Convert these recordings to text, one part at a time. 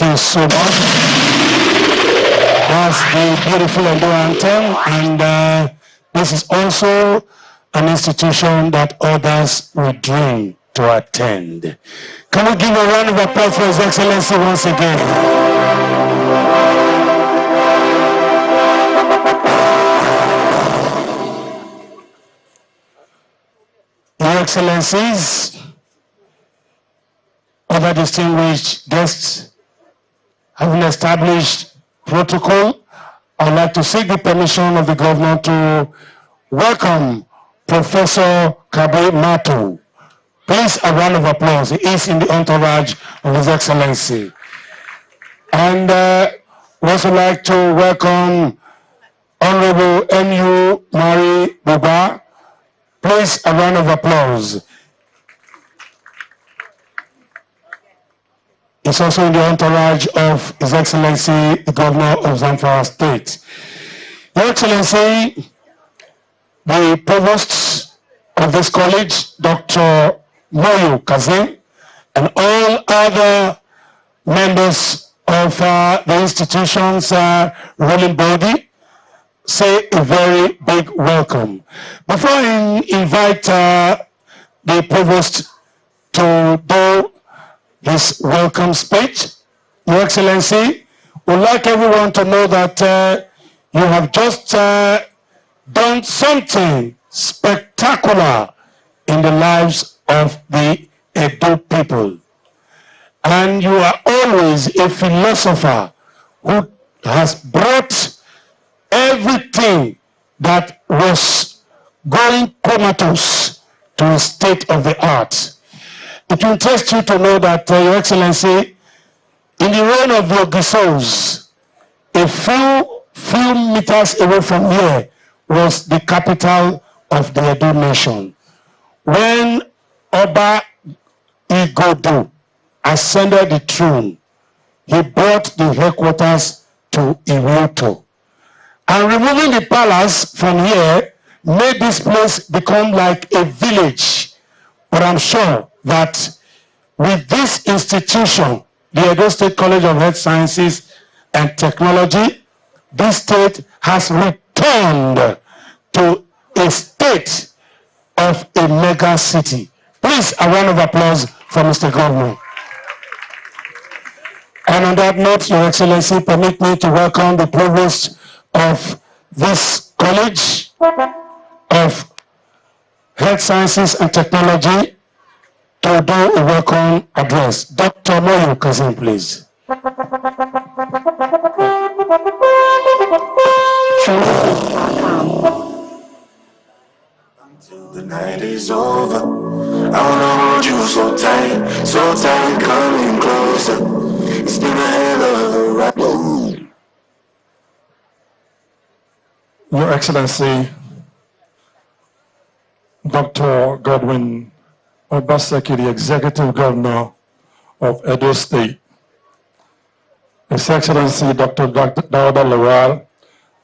you so much. That's the beautiful Edo anthem, and this is also an institution that others will dream to attend. Can we give a round of applause for His Excellency once again? Your Excellencies, other distinguished guests, having established protocol, I'd like to seek the permission of the Governor to welcome Professor Kabe Matu. Please, a round of applause. He is in the entourage of His Excellency. And we also like to welcome Honorable M.U. Mari Buba. Please, a round of applause. He's also in the entourage of His Excellency, the Governor of Zamfara State. Your Excellency, the Provost of this college, Dr. Moyo Kazim, and all other members of the institution's ruling body, say a very big welcome. Before I invite the Provost to do this welcome speech, Your Excellency, would like everyone to know that you have just done something spectacular in the lives of the Edo people. And you are always a philosopher who has brought everything that was going comatose to a state of the art. It will interest you to know that, Your Excellency, in the reign of the Ogisos, a few meters away from here was the capital of the Edo nation. When Oba Igodu ascended the throne, he brought the headquarters to Iwoto. And removing the palace from here made this place become like a village. But I'm sure that with this institution, the Edo State College of Health Sciences and Technology, this state has returned to a state of a mega city. Please, a round of applause for Mr. Governor. And on that note, Your Excellency, permit me to welcome the Provost of this College of Health Sciences and Technology to do a welcome address. Dr. Moyo Kazim, please. Until the night is over, I wanna hold you so tight, coming closer. It's been a hell of a ride. Your Excellency, Dr. Godwin Obaseki, the Executive Governor of Edo State, His Excellency Dr. Dauda Lawal,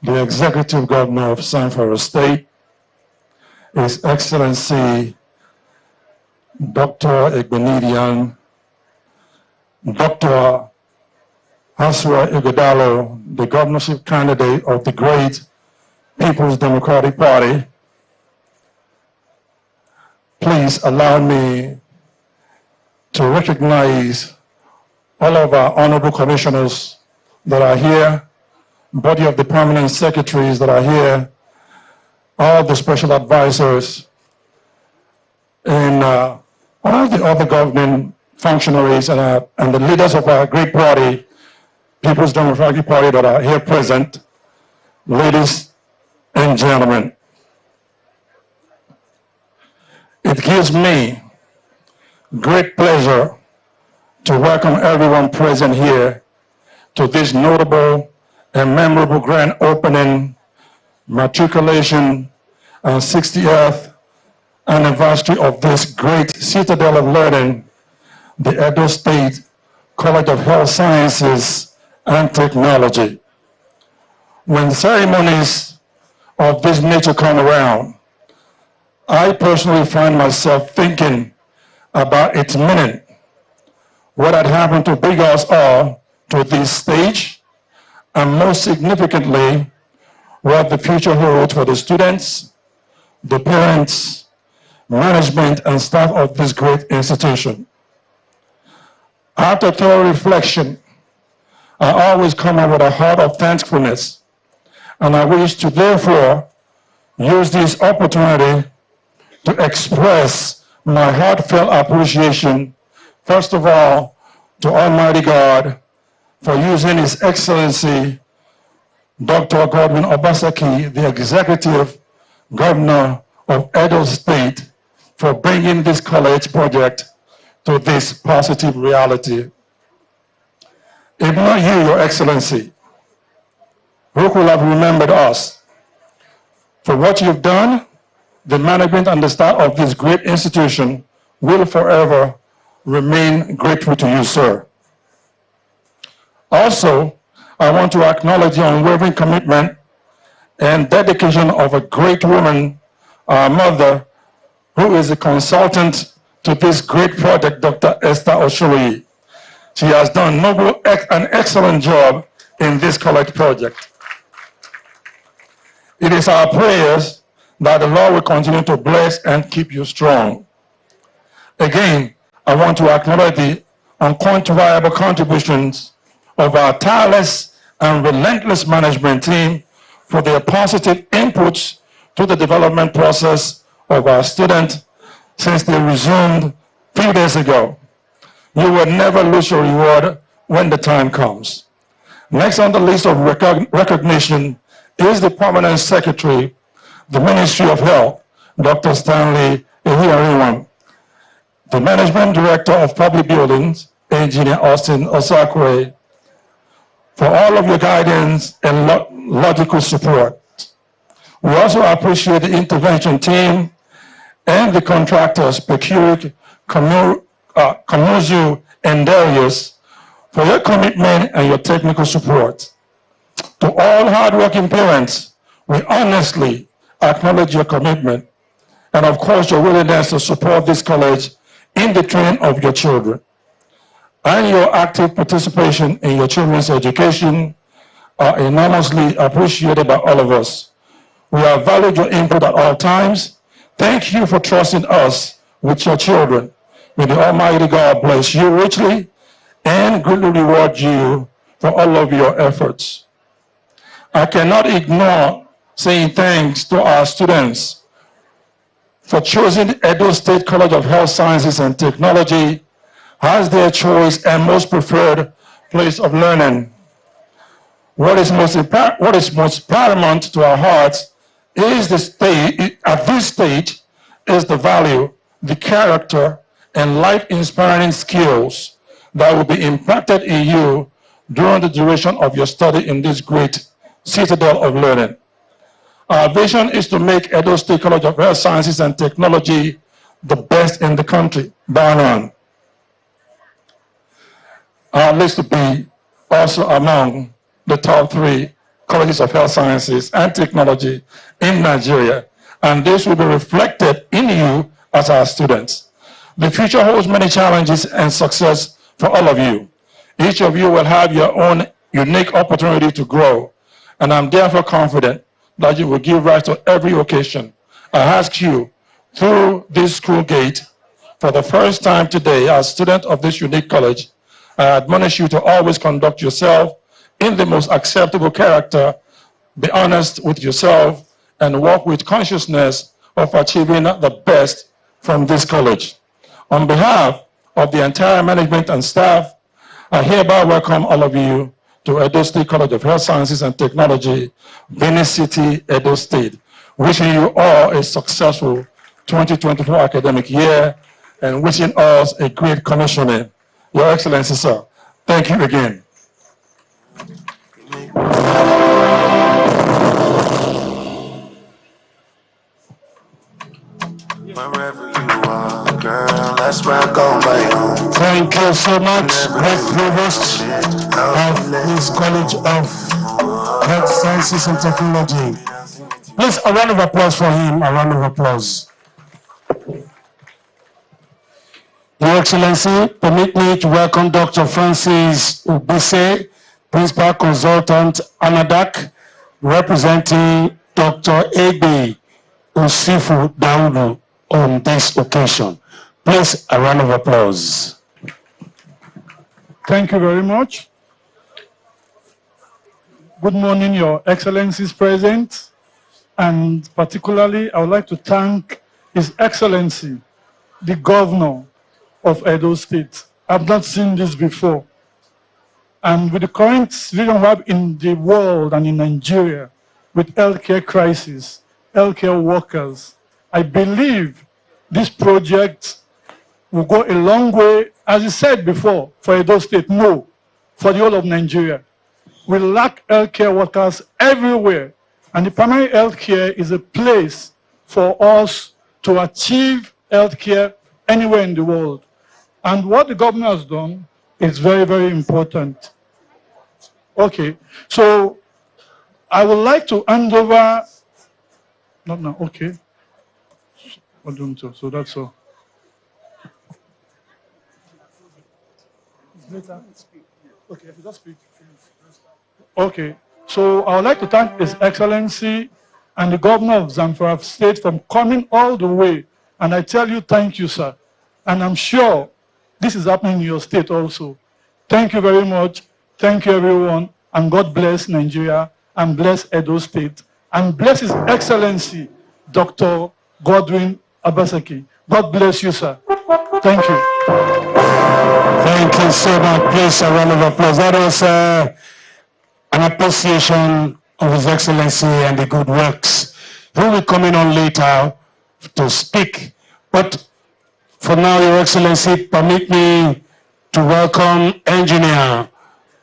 the Executive Governor of Zamfara State, His Excellency Dr. Egbenidian, Dr. Haswa Ighodalo, the governorship candidate of the great People's Democratic Party. Please allow me to recognize all of our honorable commissioners that are here, body of the permanent secretaries that are here, all the special advisors, and all the other governing functionaries and the leaders of our great party, People's Democratic Party, that are here present, ladies and gentlemen. It gives me great pleasure to welcome everyone present here to this notable and memorable grand opening, matriculation, and 60th anniversary of this great citadel of learning, the Edo State College of Health Sciences and Technology. When ceremonies of this nature come around, I personally find myself thinking about its meaning, what had happened to bring us all to this stage, and most significantly, what the future holds for the students, the parents, management, and staff of this great institution. After thorough reflection, I always come up with a heart of thankfulness, and I wish to therefore use this opportunity to express my heartfelt appreciation, first of all, to Almighty God for using His Excellency Dr. Godwin Obaseki, the Executive Governor of Edo State, for bringing this college project to this positive reality. If not you, Your Excellency, who could have remembered us? For what you've done, the management and the staff of this great institution will forever remain grateful to you, sir. Also, I want to acknowledge the unwavering commitment and dedication of a great woman, our mother, who is a consultant to this great project, Dr. Esther Oshuri. She has done an excellent job in this college project. It is our prayers that the Lord will continue to bless and keep you strong. Again, I want to acknowledge the unquantifiable contributions of our tireless and relentless management team for their positive inputs to the development process of our students since they resumed 3 days ago. You will never lose your reward when the time comes. Next on the list of recognition is the Permanent Secretary, the Ministry of Health, Dr. Stanley Ehiariwan, the Management Director of Public Buildings, Engineer Austin Osakwe, for all of your guidance and logical support. We also appreciate the intervention team and the contractors, Peculiar, Kamuzu, and Darius, for your commitment and your technical support. To all hardworking parents, we honestly acknowledge your commitment and, of course, your willingness to support this college in the training of your children. And your active participation in your children's education are enormously appreciated by all of us. We have valued your input at all times. Thank you for trusting us with your children. May the Almighty God bless you richly and greatly reward you for all of your efforts. I cannot ignore saying thanks to our students for choosing Edo State College of Health Sciences and Technology as their choice and most preferred place of learning. What is most paramount to our hearts is at this stage is the value, the character, and life-inspiring skills that will be impacted in you during the duration of your study in this great citadel of learning. Our vision is to make Edo State College of Health Sciences and Technology the best in the country, bar none. Our list to be also among the top 3 colleges of health sciences and technology in Nigeria, and this will be reflected in you as our students. The future holds many challenges and success for all of you. Each of you will have your own unique opportunity to grow, and I'm therefore confident that you will give rise to every occasion. I ask you, through this school gate, for the first time today, as student of this unique college, I admonish you to always conduct yourself in the most acceptable character, be honest with yourself, and work with consciousness of achieving the best from this college. On behalf of the entire management and staff, I hereby welcome all of you to Edo State College of Health Sciences and Technology, Benin City, Edo State. Wishing you all a successful 2024 academic year and wishing us a great commissioning. Your Excellency, sir, thank you again. Wherever you are, girl, that's where I go my own. Thank you so much, great provost of this College of Health Sciences and Technology. Please, a round of applause for him, a round of applause. Your Excellency, permit me to welcome Dr. Francis Ubise, Principal Consultant, ANADAC, representing Dr. Ebe Usifu Daudu on this occasion. Please, a round of applause. Thank you very much. Good morning, Your Excellencies present, and particularly I would like to thank His Excellency, the Governor of Edo State. I've not seen this before. And with the current situation we have in the world and in Nigeria, with healthcare crisis, healthcare workers, I believe this project will go a long way, as I said before, for Edo State, no, for the whole of Nigeria. We lack healthcare workers everywhere, and the primary healthcare is a place for us to achieve healthcare anywhere in the world. And what the government has done is very, very important. Okay, so I would like to hand over, not now, okay. So that's all. Okay, if you just speak. Okay, so I would like to thank His Excellency and the Governor of Zamfara State for coming all the way. And I tell you, thank you, sir. And I'm sure this is happening in your state also. Thank you very much. Thank you, everyone. And God bless Nigeria and bless Edo State and bless His Excellency, Dr. Godwin Obaseki. God bless you, sir. Thank you. Thank you so much. Please, a round of applause. That was an appreciation of His Excellency and the good works. He will be coming on later to speak. But for now, Your Excellency, permit me to welcome Engineer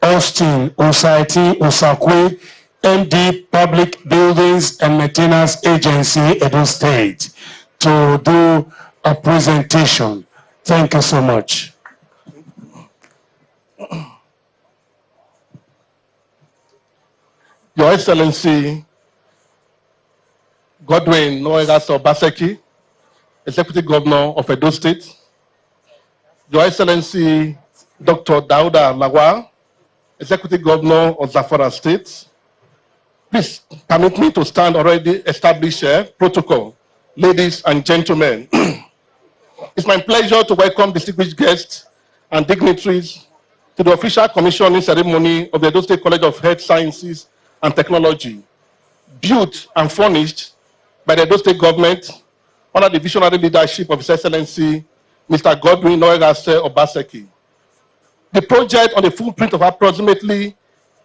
Austin Osaiti Osakwe, MD Public Buildings and Maintenance Agency, Edo State, to do a presentation. Thank you so much. Your Excellency, Godwin Obaseki, Executive Governor of Edo State, Your Excellency, Dr. Dauda Lawal, Executive Governor of Zamfara State, please permit me to stand already established protocol. Ladies and gentlemen, it's my pleasure to welcome distinguished guests and dignitaries to the official commissioning ceremony of the Edo State College of Health Sciences and Technology, built and furnished by the Edo State government under the visionary leadership of His Excellency, Mr. Godwin Obaseki. The project, on a footprint of approximately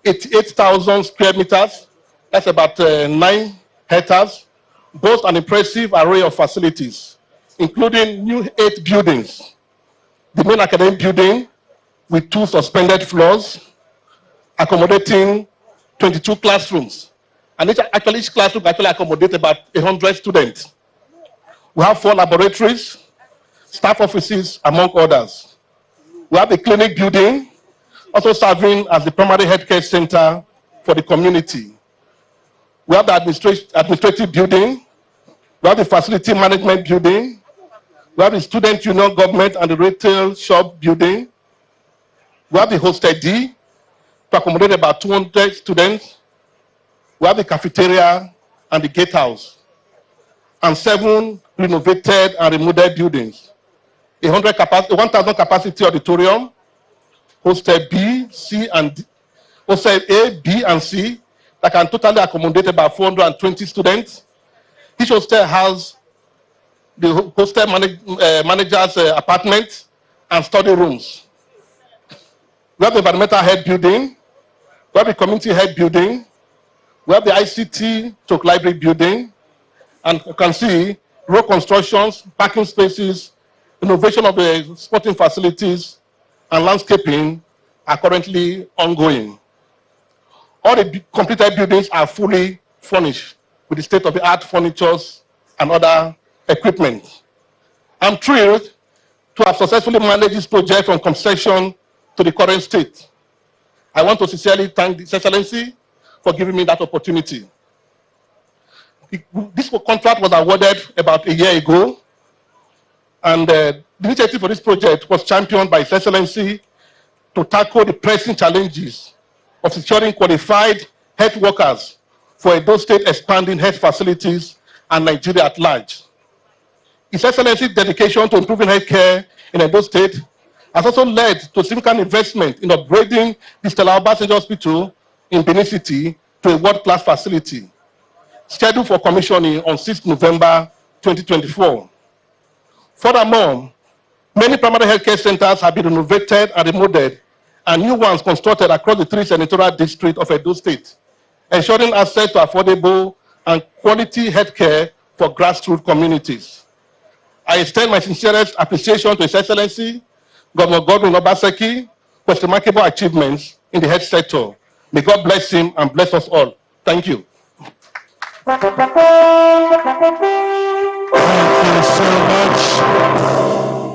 88,000 square meters, that's about 9 hectares, boasts an impressive array of facilities, including new 8 buildings. The main academic building with 2 suspended floors, accommodating 22 classrooms. And each classroom actually accommodates about 100 students. We have 4 laboratories, staff offices, among others. We have a clinic building, also serving as the primary healthcare center for the community. We have the administrative building. We have the facility management building. We have the student union government and the retail shop building. We have the hostel D to accommodate about 200 students. We have the cafeteria and the gatehouse, and 7 renovated and remodeled buildings. 1,000 capacity auditorium, hostel B, C, and D, hostel A, B, and C that can totally accommodate about 420 students. Each hostel has the hostel manager's apartment and study rooms. We have the environmental health building. We have the community health building. We have the ICT to library building. And you can see road constructions, parking spaces, innovation of the sporting facilities, and landscaping are currently ongoing. All the completed buildings are fully furnished with the state-of-the-art furnitures and other equipment. I'm thrilled to have successfully managed this project from conception to the current state. I want to sincerely thank His Excellency for giving me that opportunity. This contract was awarded about a year ago. And the initiative for this project was championed by His Excellency to tackle the pressing challenges of securing qualified health workers for Edo State expanding health facilities and Nigeria at large. His Excellency's dedication to improving healthcare in Edo State has also led to significant investment in upgrading the Stella Obasanjo Hospital in Benin City to a world-class facility, scheduled for commissioning on 6 November 2024. Furthermore, many primary healthcare centers have been renovated and remodeled, and new ones constructed across the 3 senatorial districts of Edo State, ensuring access to affordable and quality healthcare for grassroots communities. I extend my sincerest appreciation to His Excellency, Governor Godwin Obaseki, for his remarkable achievements in the health sector. May God bless him and bless us all. Thank you. Thank you so much.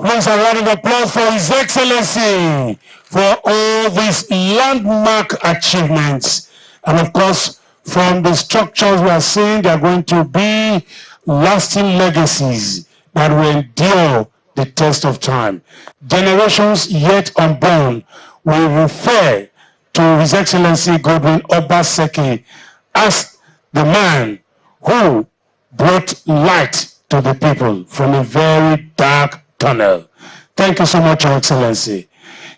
Please, a round of applause for His Excellency for all these landmark achievements. And of course, from the structures we are seeing, they are going to be lasting legacies that will endure the test of time. Generations yet unborn will refer to His Excellency Godwin Obaseki as the man who brought light to the people from a very dark tunnel. Thank you so much, Your Excellency.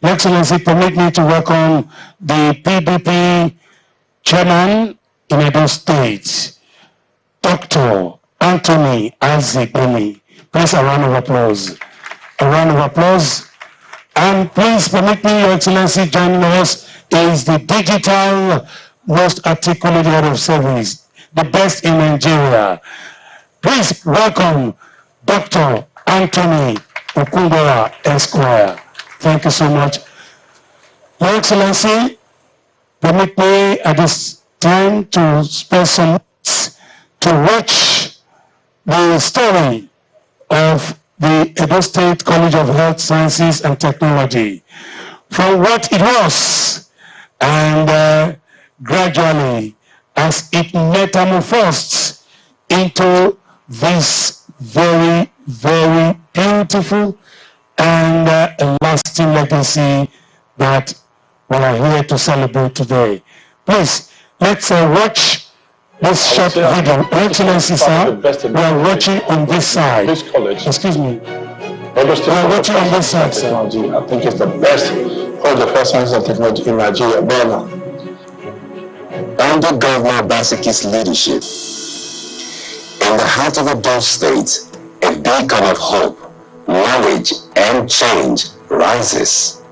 Your Excellency, permit me to welcome the PDP chairman in Edo State, Dr. Anthony Azibuni. Please, a round of applause. A round of applause. And please permit me, Your Excellency, joining us is the digital most articulate head of service, the best in Nigeria. Please welcome Dr. Anthony Okumbora Esquire. Thank you so much. Your Excellency, permit me at this time to spend some minutes to watch the story of the Edo State College of Health Sciences and Technology, from what it was and gradually as it metamorphosed into this very, very beautiful and lasting legacy that we are here to celebrate today. Please, let's watch this short video. Your Excellency, sir, we are watching on this side. This college, Excuse me. we are watching on this side, sir. technology. I think it's the best college of health sciences and technology in Nigeria. Under Governor Obaseki's leadership, in the heart of Edo State, a beacon of hope, knowledge, and change rises.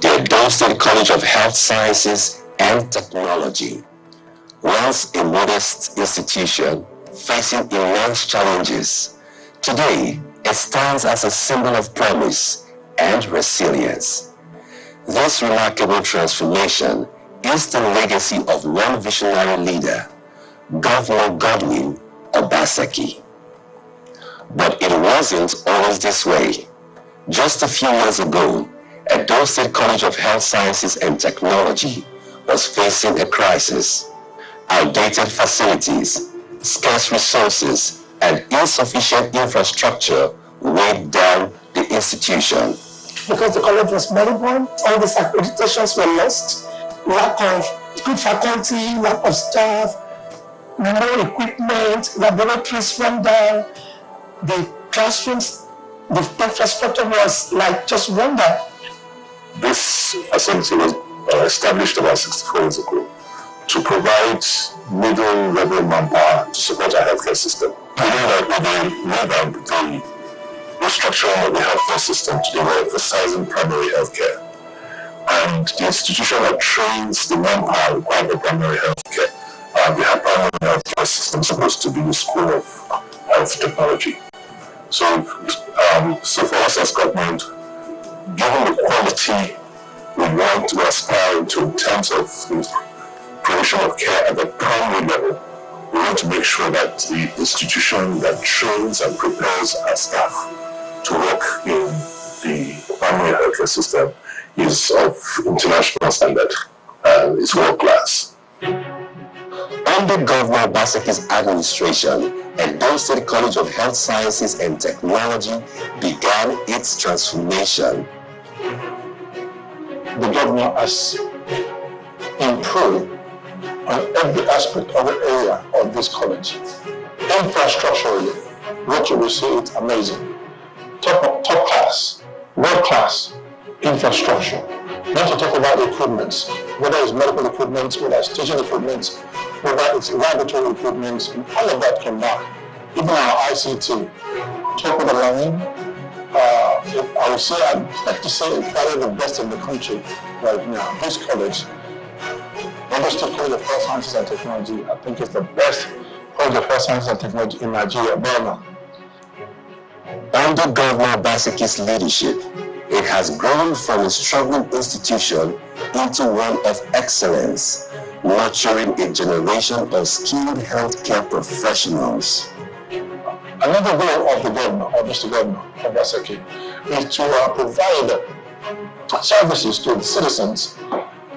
The Edo State College of Health Sciences and Technology. Once a modest institution facing immense challenges, today it stands as a symbol of promise and resilience. This remarkable transformation is the legacy of one visionary leader, Governor Godwin Obaseki. But it wasn't always this way. Just a few years ago, Edo State College of Health Sciences and Technology was facing a crisis. Outdated facilities, scarce resources, and insufficient infrastructure weighed down the institution. Because the college was moribund, all these accreditations were lost, lack of good faculty, lack of staff, no equipment, laboratories run down, the classrooms, the infrastructure was like just run down. This facility was established about 64 years ago to provide middle-level manpower to support our healthcare system. We know that with the revamp, the restructuring of the healthcare system today, we're emphasizing primary healthcare. And the institution that trains the manpower required for primary healthcare, the primary healthcare system is supposed to be the School of Health Technology. So for us as government, given the quality we want to aspire to in terms of provision of care at the primary level, we want to make sure that the institution that trains and prepares our staff to work in the primary healthcare system is of international standard and is world class. Under Under Governor Obaseki's administration, Edo State College of Health Sciences and Technology began its transformation. The governor has improved on every aspect of the area of this college. Infrastructurally, what you will see is amazing. Top class, world class infrastructure. Not to talk about equipment, whether it's medical equipment, whether it's teaching equipment, whether it's laboratory equipment, all of that combined. Even our ICT, top of the line. I would say, I'd like to say it's probably the best in the country right now. This college, Edo State College of Health Sciences and Technology, I think it's the best college of health sciences and technology in Nigeria, bar none. Under Governor Obaseki's leadership, it has grown from a struggling institution into one of excellence, nurturing a generation of skilled healthcare professionals. Another goal of the governor, or Mr. Governor Obaseki, is to provide services to the citizens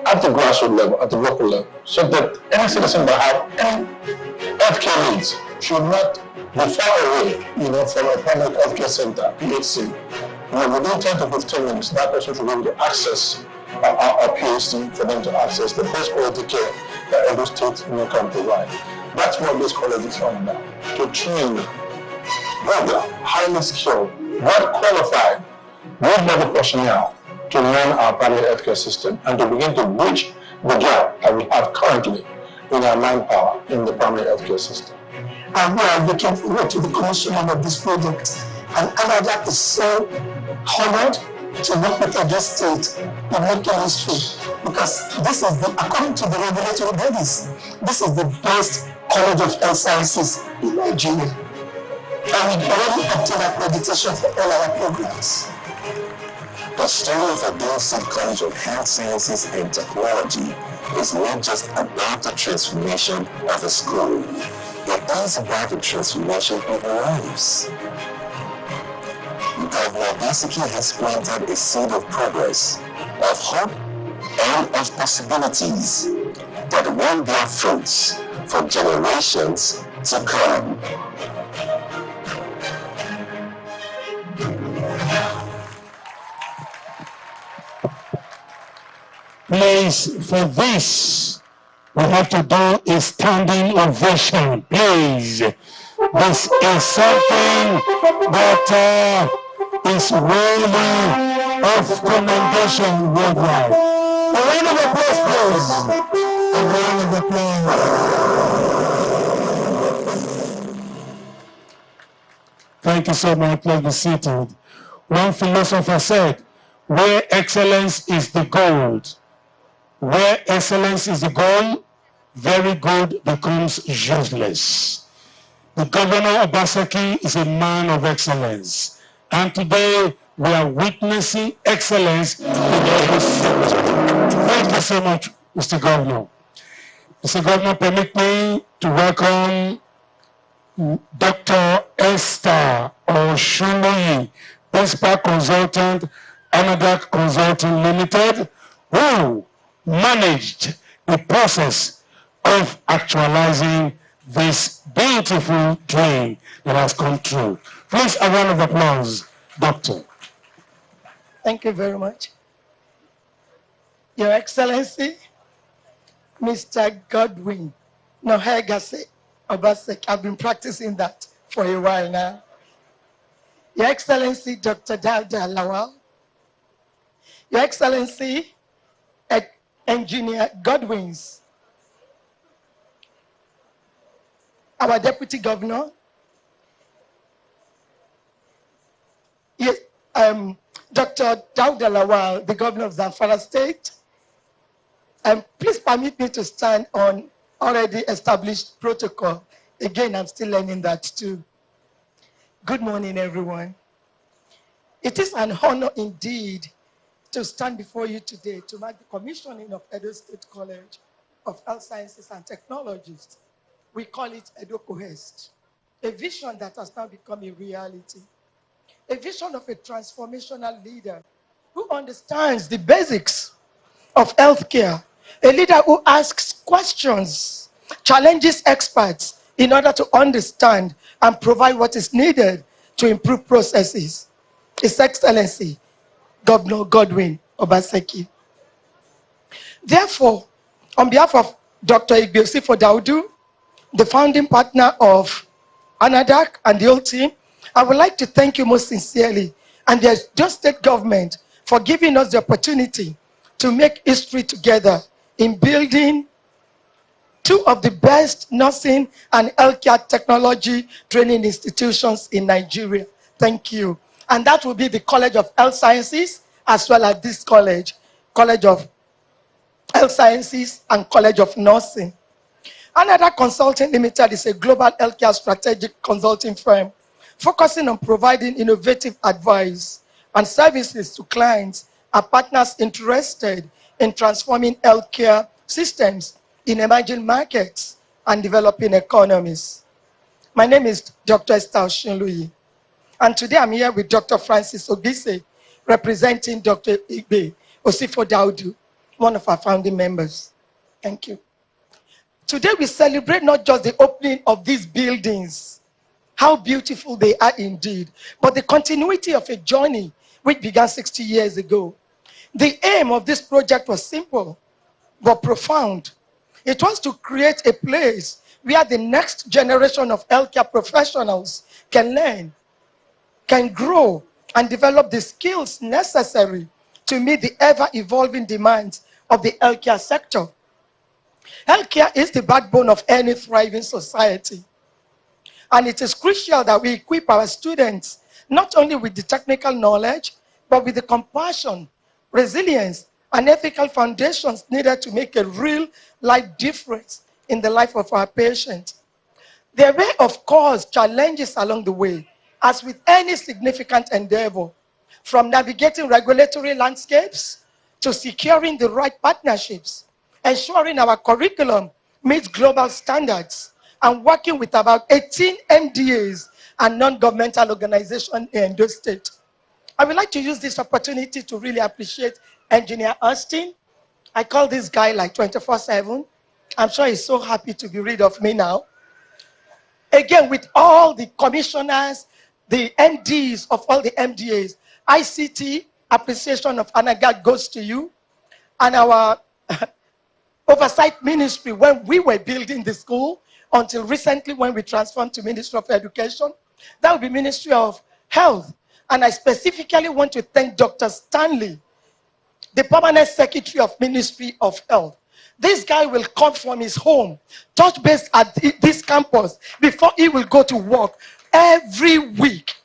at the grassroots level, at the local level, so that any citizen that have any healthcare needs should not be far away, from a primary healthcare center, PHC. Within 10 to 15 minutes, that person should be able to access a PHC for them to access the best quality care that Edo State can provide. That's what this college is all about, to train rather highly skilled, well-qualified, mid-level personnel to run our primary healthcare system and to begin to bridge the gap that we have currently in our manpower in the primary healthcare system. And we are looking forward to the commissioning of this project. And Canada is so honored to work with Edo State in making history, because this is according to the regulatory bodies, this is the best college of health sciences in Nigeria. And we already obtained accreditation for all our programs. The story of Edo State College of Health Sciences and Technology is not just about the transformation of a school. It is about the transformation of lives. Governor Obaseki has planted a seed of progress, of hope, and of possibilities that will bear fruits for generations to come. Please, for this, we have to do a standing ovation. Please. This is something that is worthy of commendation worldwide. A round of applause, please. A round of applause. Thank you so much. Please be seated. One philosopher said, where excellence is the goal, where excellence is the goal, very good becomes useless. The Governor Obaseki is a man of excellence. And today we are witnessing excellence in every sector. Thank you so much, Mr. Governor. Mr. Governor, permit me to welcome Dr. Esther Oshunoyi, Principal Consultant, Anadak Consulting Limited, who managed the process of actualizing this beautiful dream that has come true. Please, a round of applause, Doctor. Thank you very much. Your Excellency, Mr. Godwin Nohegase Obaseki, I've been practicing that for a while now. Your Excellency, Dr. Dauda Lawal, Your Excellency, Engineer Godwins, our Deputy Governor, yes, Dr. Dauda Lawal, the Governor of Zamfara State. Please permit me to stand on already established protocol. Again, I'm still learning that too. Good morning, everyone. It is an honor indeed to stand before you today to mark the commissioning of Edo State College of Health Sciences and Technologies. We call it EDOCOHEST, a vision that has now become a reality. A vision of a transformational leader who understands the basics of healthcare, a leader who asks questions challenges experts in order to understand and provide what is needed to improve processes. His Excellency, Governor Godwin Obaseki. Therefore, on behalf of Dr. Igbosifo Daudu, the founding partner of ANADAC and the whole team, I would like to thank you most sincerely and the Edo State government for giving us the opportunity to make history together in building two of the best nursing and healthcare technology training institutions in Nigeria. Thank you. And that will be the College of Health Sciences as well as this college, College of Health Sciences and College of Nursing. Another Consulting Limited is a global healthcare strategic consulting firm focusing on providing innovative advice and services to clients and partners interested in transforming healthcare systems in emerging markets and developing economies. My name is Dr. Esther Oshinluyi, and today I'm here with Dr. Francis Ogise, representing Dr. Igbosifo Daudu, one of our founding members. Thank you. Today we celebrate not just the opening of these buildings, how beautiful they are indeed, but the continuity of a journey which began 60 years ago. The aim of this project was simple, but profound. It was to create a place where the next generation of healthcare professionals can learn, can grow, and develop the skills necessary to meet the ever-evolving demands of the healthcare sector. Healthcare is the backbone of any thriving society. And it is crucial that we equip our students not only with the technical knowledge, but with the compassion, resilience, and ethical foundations needed to make a real life difference in the life of our patients. There were, of course, challenges along the way, as with any significant endeavor, from navigating regulatory landscapes to securing the right partnerships, ensuring our curriculum meets global standards, and working with about 18 MDAs and non-governmental organizations in Edo State. I would like to use this opportunity to really appreciate Engineer Austin. I call this guy like 24/7. I'm sure he's so happy to be rid of me now. Again, with all the commissioners, the MDs of all the MDAs, ICT appreciation of ANAGAD goes to you, and our oversight ministry when we were building the school until recently when we transformed to Ministry of Education. That would be Ministry of Health. And I specifically want to thank Dr. Stanley, the Permanent Secretary of Ministry of Health. This guy will come from his home, touch base at this campus before he will go to work every week,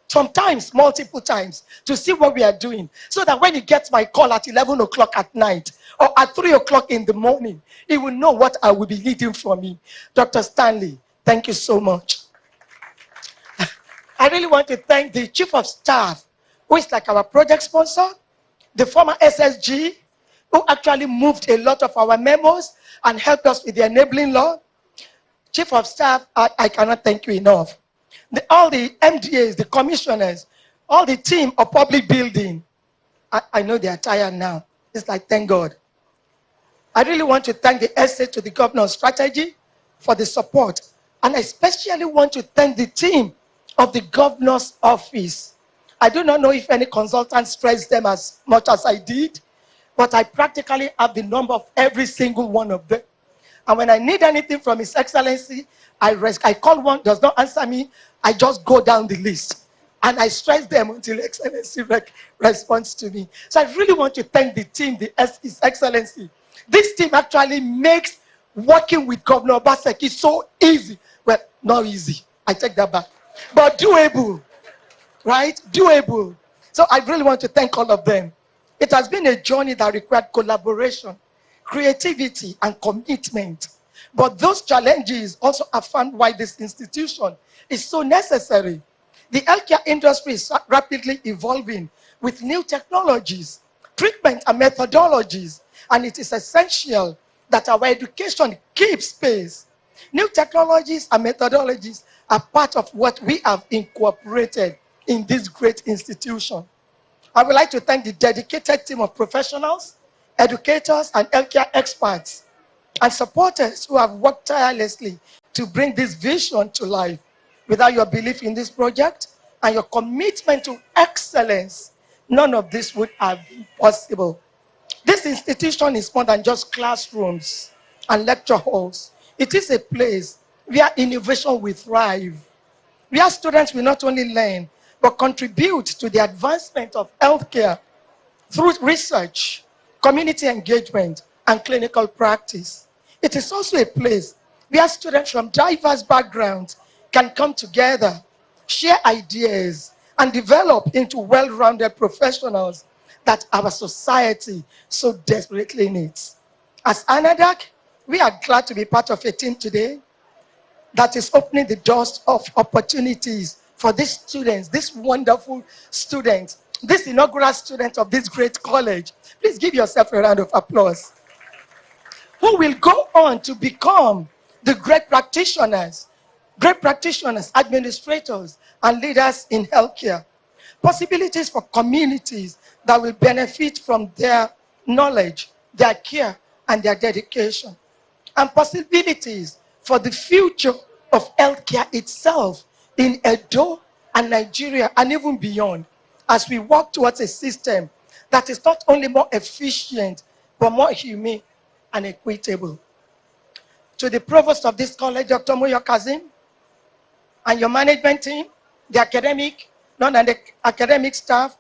sometimes multiple times, to see what we are doing, so that when he gets my call at 11 o'clock at night or at 3 o'clock in the morning, he will know what I will be needing from him. Dr. Stanley, thank you so much. I really want to thank the Chief of Staff, who is like our project sponsor, the former SSG, who actually moved a lot of our memos and helped us with the enabling law. Chief of Staff, I cannot thank you enough. All the MDAs, the commissioners, all the team of public building, I know they are tired now. It's like, thank God. I really want to thank the essay to the Governor's strategy for the support. And I especially want to thank the team of the Governor's office. I do not know if any consultant stressed them as much as I did, but I practically have the number of every single one of them. And when I need anything from His Excellency, I call one, does not answer me, I just go down the list. And I stress them until Excellency responds to me. So I really want to thank the team, His Excellency. This team actually makes working with Governor Obaseki so easy. Well, not easy, I take that back. But doable, right? Doable. So I really want to thank all of them. It has been a journey that required collaboration, creativity, and commitment. But those challenges also affirmed why this institution is so necessary. The healthcare industry is rapidly evolving with new technologies, treatment, and methodologies, and it is essential that our education keeps pace. New technologies and methodologies are part of what we have incorporated in this great institution. I would like to thank the dedicated team of professionals, educators, and healthcare experts and supporters who have worked tirelessly to bring this vision to life. Without your belief in this project and your commitment to excellence, none of this would have been possible. This institution is more than just classrooms and lecture halls. It is a place where innovation will thrive, where students will not only learn, but contribute to the advancement of healthcare through research, community engagement, and clinical practice. It is also a place where students from diverse backgrounds can come together, share ideas, and develop into well-rounded professionals that our society so desperately needs. As ANADAC, we are glad to be part of a team today that is opening the doors of opportunities for these students, these wonderful students, this inaugural student of this great college. Please give yourself a round of applause. Who will go on to become the great practitioners, administrators, and leaders in healthcare. Possibilities for communities that will benefit from their knowledge, their care, and their dedication. And possibilities for the future of healthcare itself in Edo and Nigeria and even beyond, as we work towards a system that is not only more efficient, but more humane and equitable. To the provost of this college, Dr. Moyo Kazim, and your management team, the academic, non-academic staff,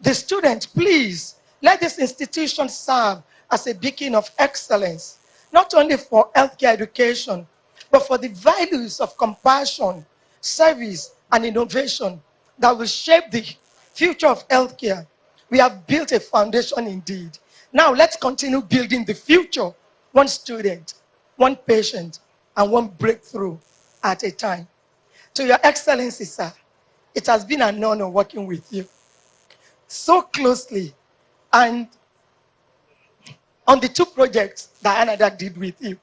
the students, please, let this institution serve as a beacon of excellence, not only for healthcare education, but for the values of compassion, service, and innovation that will shape the future of healthcare. We have built a foundation indeed. Now let's continue building the future, one student, one patient, and one breakthrough at a time. To your excellency, sir, it has been an honor working with you so closely and on the two projects that ANADAC did with you.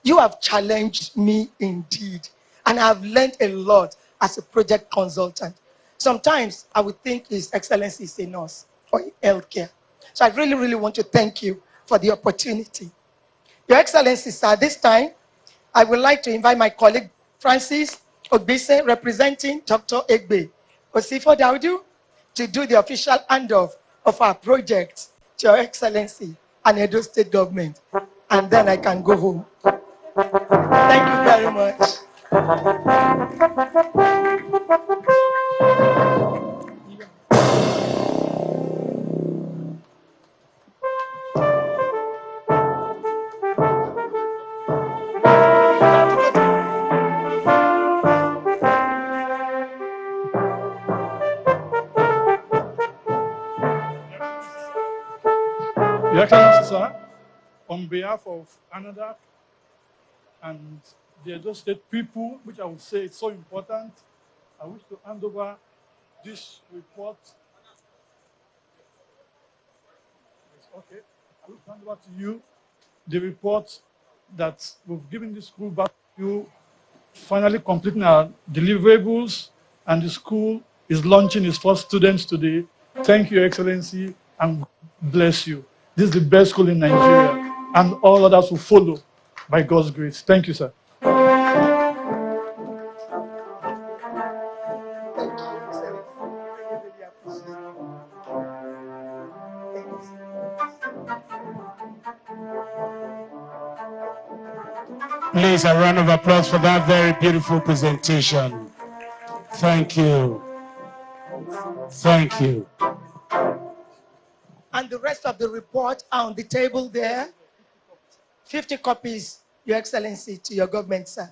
You have challenged me indeed, and I have learned a lot as a project consultant. Sometimes I would think His Excellency is a nurse or in healthcare. So I really, really want to thank you for the opportunity. Your Excellency, sir, this time, I would like to invite my colleague, Francis Ogbise, representing Dr. Egbe Osifo Daudu, to do the official handoff of our project to Your Excellency and Edo State Government. And then I can go home. Thank you very much. Your Excellency, sir, on behalf of ANADAC and the Edo State people, which I would say is so important, I wish to hand over this report. Okay, I will hand over to you the report that we've given the school back to you, finally completing our deliverables, and the school is launching its first students today. Thank you, Your Excellency, and bless you. This is the best school in Nigeria, and all others will follow by God's grace. Thank you, sir. Please, a round of applause for that very beautiful presentation. Thank you. Thank you. And the rest of the report are on the table there. 50 copies, Your Excellency, to your government, sir.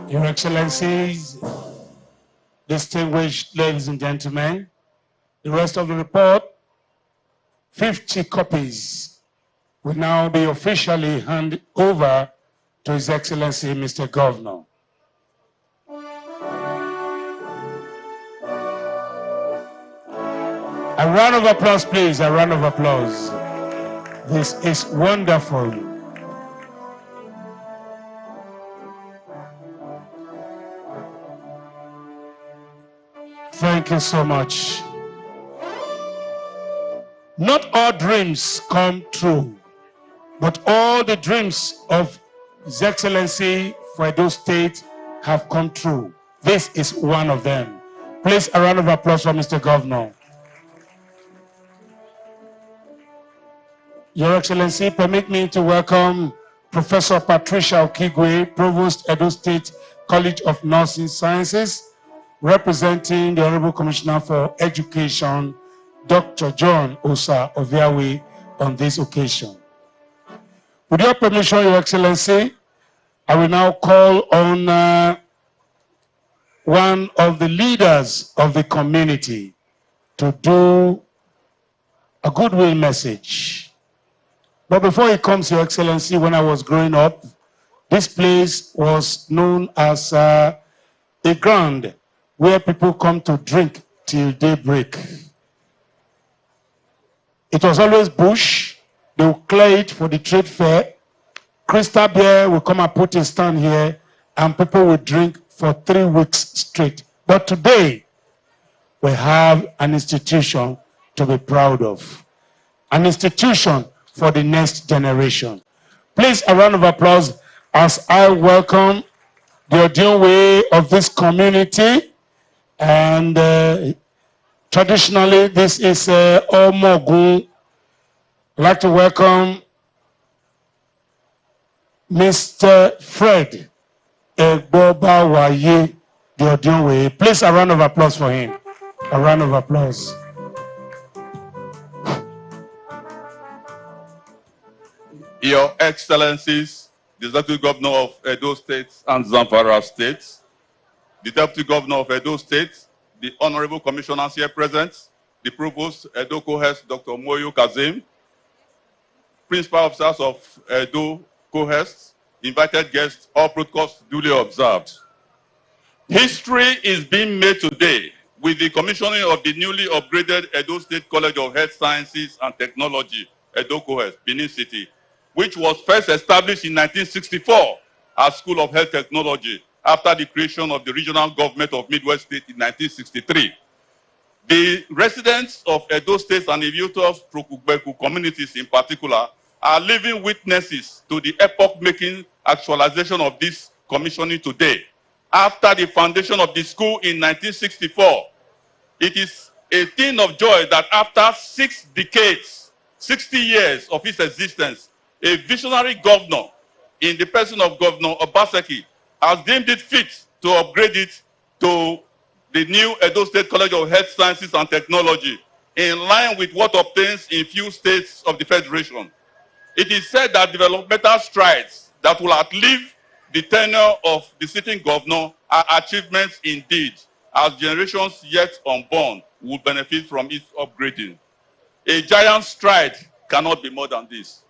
Your Excellencies, distinguished ladies and gentlemen, the rest of the report, 50 copies, will now be officially handed over to His Excellency, Mr. Governor. A round of applause, please, a round of applause. This is wonderful. Thank you so much. Not all dreams come true, but all the dreams of His Excellency for Edo State have come true. This is one of them. Please, a round of applause for Mr. Governor. Your Excellency, permit me to welcome Professor Patricia Okigwe, Provost, Edo State College of Nursing Sciences, representing the Honorable Commissioner for Education, Dr. John Osa Oviawe, on this occasion. With your permission, Your Excellency, I will now call on one of the leaders of the community to do a goodwill message. But before he comes, Your Excellency, when I was growing up, this place was known as a ground where people come to drink till daybreak. It was always bush. They would clear it for the trade fair. Crystal beer will come and put a stand here, and people will drink for 3 weeks straight. But today, we have an institution to be proud of. An institution for the next generation. Please, a round of applause as I welcome the Odionwe of this community. And traditionally, this is Omogun. I'd like to welcome Mr. Fred Egbobawaye, the Odionwe. Please, a round of applause for him. A round of applause. Your Excellencies, the Deputy Governor of Edo State and Zamfara State, the Deputy Governor of Edo State, the Honorable Commissioners here present, the Provost, EDOCOHEST, Dr. Moyo Kazim, Principal Officers of EDOCOHEST, invited guests, all protocols duly observed. History is being made today with the commissioning of the newly upgraded Edo State College of Health Sciences and Technology, EDOCOHEST, Benin City, which was first established in 1964 as School of Health Technology after the creation of the regional government of Midwest State in 1963. The residents of Edo State and Iviotos Trokugbeku communities in particular are living witnesses to the epoch-making actualization of this commissioning today. After the foundation of the school in 1964, it is a thing of joy that after 6 decades, 60 years of its existence, a visionary governor in the person of Governor Obaseki has deemed it fit to upgrade it to the new Edo State College of Health Sciences and Technology in line with what obtains in few states of the Federation. It is said that developmental strides that will outlive the tenure of the sitting governor are achievements indeed, as generations yet unborn will benefit from its upgrading. A giant stride cannot be more than this.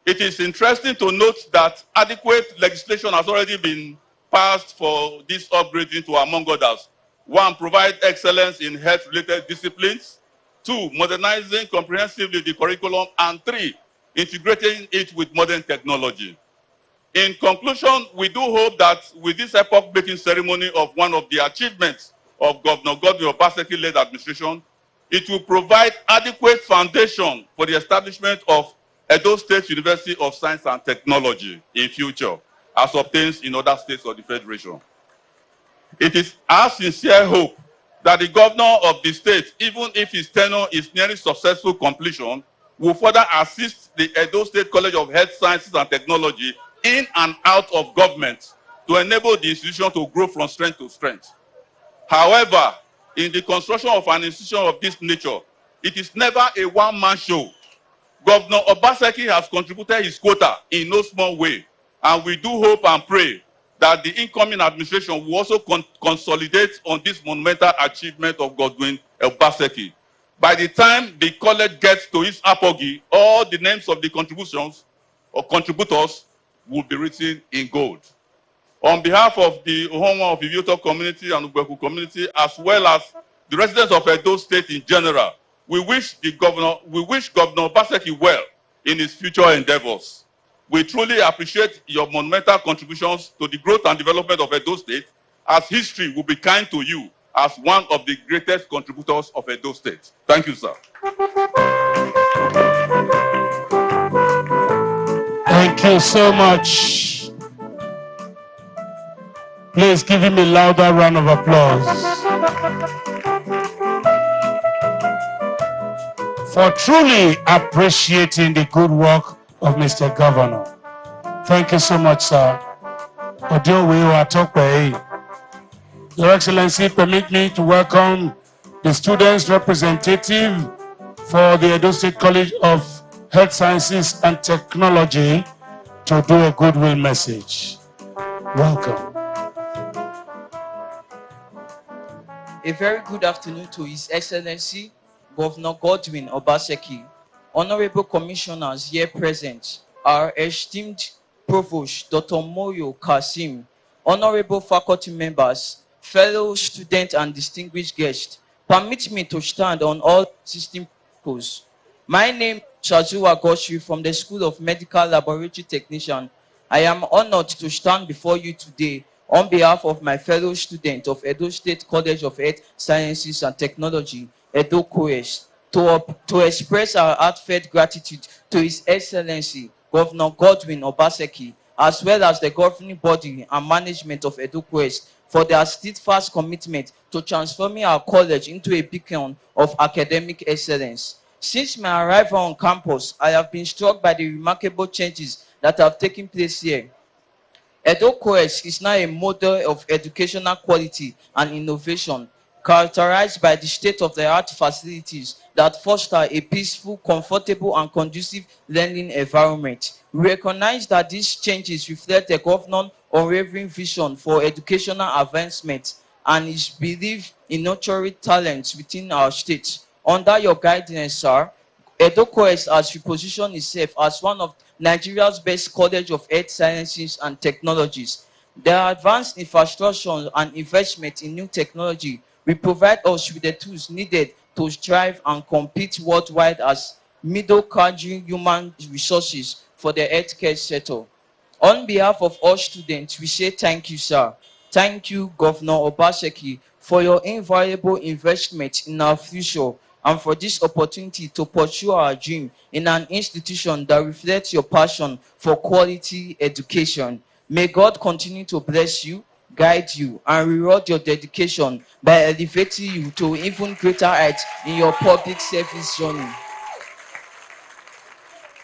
It is interesting to note that adequate legislation has already been passed for this upgrading to, among others, 1, provide excellence in health-related disciplines, 2, modernizing comprehensively the curriculum, and 3, integrating it with modern technology. In conclusion, we do hope that with this epoch-making ceremony of one of the achievements of Governor Godwin Obaseki-led administration, it will provide adequate foundation for the establishment of Edo State University of Science and Technology in future, as obtains in other states of the Federation. It is our sincere hope that the governor of the state, even if his tenure is nearing successful completion, will further assist the Edo State College of Health Sciences and Technology in and out of government to enable the institution to grow from strength to strength. However, in the construction of an institution of this nature, it is never a one-man show. Governor Obaseki has contributed his quota in no small way And we do hope and pray that the incoming administration will also consolidate on this monumental achievement of Godwin Obaseki. By the time the college gets to its apogee, all the names of the contributions or contributors will be written in gold. On behalf of the Ohonwa of Ivioto community and Ugbeku community, as well as the residents of Edo State in general, we wish Governor Obaseki well in his future endeavors. We truly appreciate your monumental contributions to the growth and development of Edo State, as history will be kind to you as one of the greatest contributors of Edo State. Thank you, sir. Thank you so much. Please give him a louder round of applause for truly appreciating the good work of Mr. Governor. Thank you so much, sir. Your Excellency, permit me to welcome the students' representative for the Edo State College of Health Sciences and Technology to do a goodwill message. Welcome. A very good afternoon to His Excellency Governor Godwin Obaseki, honorable commissioners here present, our esteemed Provost Dr. Moyo Kasim, honorable faculty members, fellow students and distinguished guests. Permit me to stand on all existing protocols. My name is Shazuwa Goshi from the School of Medical Laboratory Technician. I am honored to stand before you today on behalf of my fellow students of Edo State College of Health Sciences and Technology, EDOCOHEST, to express our heartfelt gratitude to His Excellency Governor Godwin Obaseki, as well as the governing body and management of EDOCOHEST, for their steadfast commitment to transforming our college into a beacon of academic excellence. Since my arrival on campus, I have been struck by the remarkable changes that have taken place here. EDOCOHEST is now a model of educational quality and innovation, characterized by the state-of-the-art facilities that foster a peaceful, comfortable, and conducive learning environment. We recognize that these changes reflect the governor's unwavering vision for educational advancement and his belief in nurturing talents within our state. Under your guidance, sir, EDOCOHEST has repositioned itself as one of Nigeria's best college of health sciences and technologies. The advanced infrastructure and investment in new technology will provide us with the tools needed to strive and compete worldwide as middle-career human resources for the healthcare sector. On behalf of all students, we say thank you, sir. Thank you, Governor Obaseki, for your invaluable investment in our future and for this opportunity to pursue our dream in an institution that reflects your passion for quality education. May God continue to bless you, guide you, and reward your dedication by elevating you to even greater heights in your public service journey.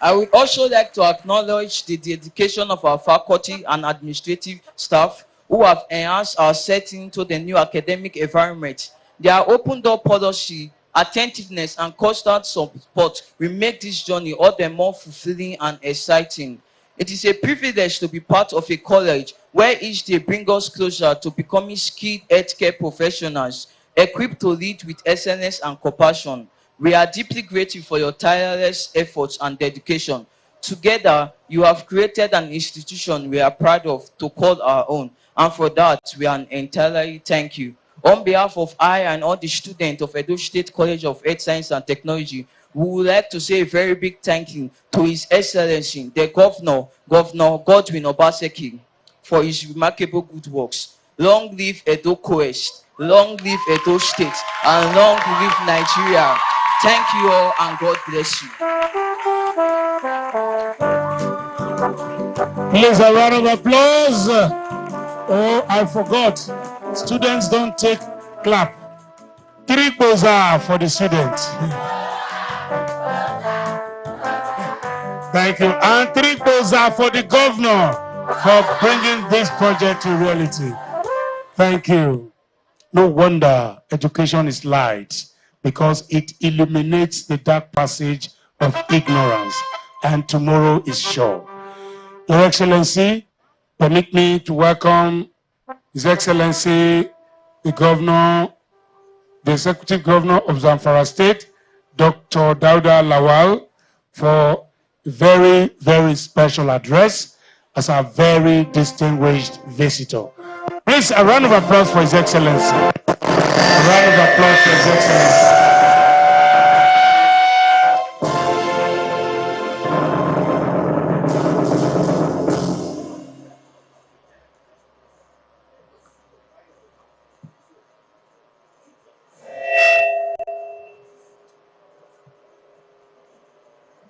I would also like to acknowledge the dedication of our faculty and administrative staff who have enhanced our setting to the new academic environment. Their open door policy, attentiveness, and constant support will make this journey all the more fulfilling and exciting. It is a privilege to be part of a college where each day brings us closer to becoming skilled healthcare professionals, equipped to lead with excellence and compassion. We are deeply grateful for your tireless efforts and dedication. Together, you have created an institution we are proud of to call our own, and for that, we are entirely thank you. On behalf of I and all the students of Edo State College of Health Science and Technology, we would like to say a very big thank you to His Excellency, the Governor Godwin Obaseki, for his remarkable good works. Long live EDOCOHEST, long live Edo State, and long live Nigeria. Thank you all, and God bless you. Please, a round of applause. Oh, I forgot. Students don't take clap. 3 poza for the students. Thank you. And 3 poza for the governor for bringing this project to reality. Thank you. No wonder education is light, because it illuminates the dark passage of ignorance, and tomorrow is sure. Your Excellency, permit me to welcome His Excellency, the Governor, the Executive Governor of Zamfara State, Dr. Dauda Lawal, for a very, very special address as a very distinguished visitor. Please, a round of applause for His Excellency. A round of applause for His Excellency.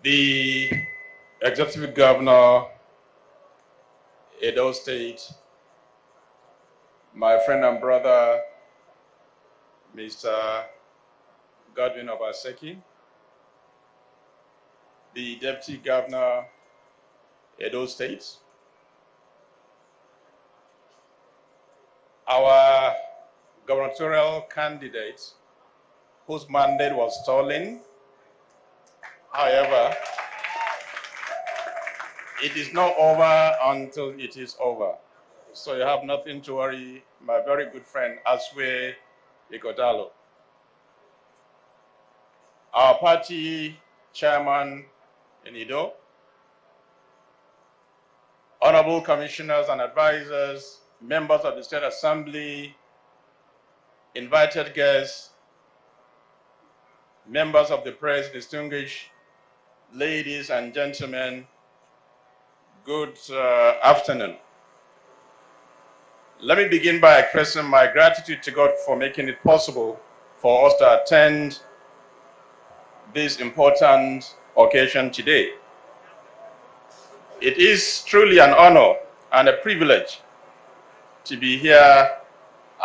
The Executive Governor, Edo State, my friend and brother, Mr. Godwin Obaseki, the Deputy Governor, Edo State, our gubernatorial candidate, whose mandate was stolen. However, it is not over until it is over. So you have nothing to worry, my very good friend, Aswe Igodalo. Our party chairman in Edo, honorable commissioners and advisors, members of the State Assembly, invited guests, members of the press, distinguished ladies and gentlemen, good afternoon. Let me begin by expressing my gratitude to God for making it possible for us to attend this important occasion today. It is truly an honor and a privilege to be here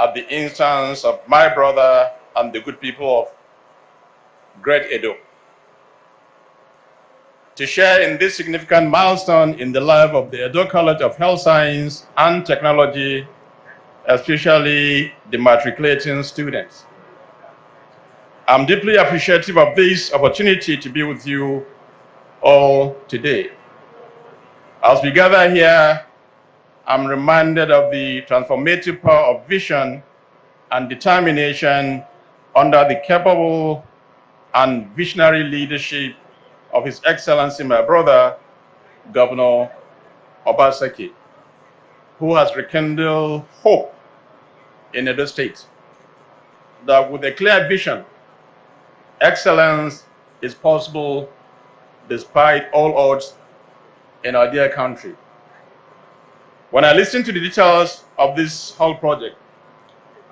at the instance of my brother and the good people of Great Edo, to share in this significant milestone in the life of the Edo College of Health Science and Technology, especially the matriculating students. I'm deeply appreciative of this opportunity to be with you all today. As we gather here, I'm reminded of the transformative power of vision and determination under the capable and visionary leadership of His Excellency, my brother, Governor Obaseki, who has rekindled hope in Edo State, that with a clear vision, excellence is possible despite all odds in our dear country. When I listened to the details of this whole project,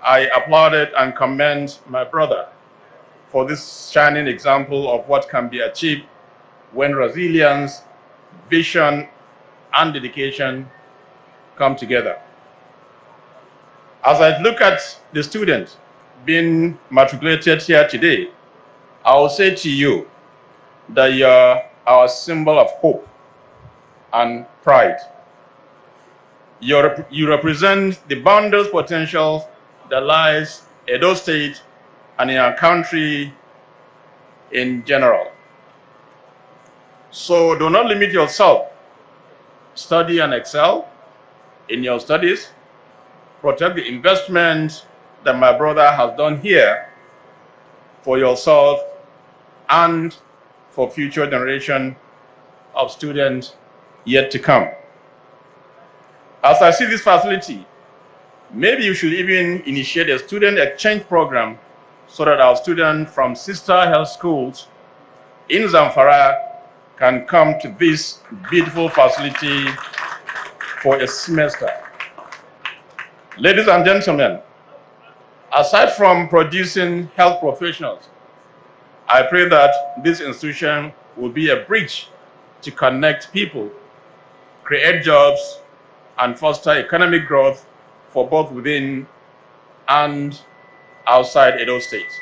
I applauded and commend my brother for this shining example of what can be achieved when resilience, vision, and dedication come together. As I look at the student being matriculated here today, I will say to you that you're our symbol of hope and pride. You represent the boundless potential that lies in Edo State and in our country in general. So do not limit yourself. Study and excel in your studies. Protect the investment that my brother has done here for yourself and for future generation of students yet to come. As I see this facility, maybe you should even initiate a student exchange program so that our students from sister health schools in Zamfara can come to this beautiful facility for a semester. Ladies and gentlemen, aside from producing health professionals, I pray that this institution will be a bridge to connect people, create jobs, and foster economic growth for both within and outside Edo State.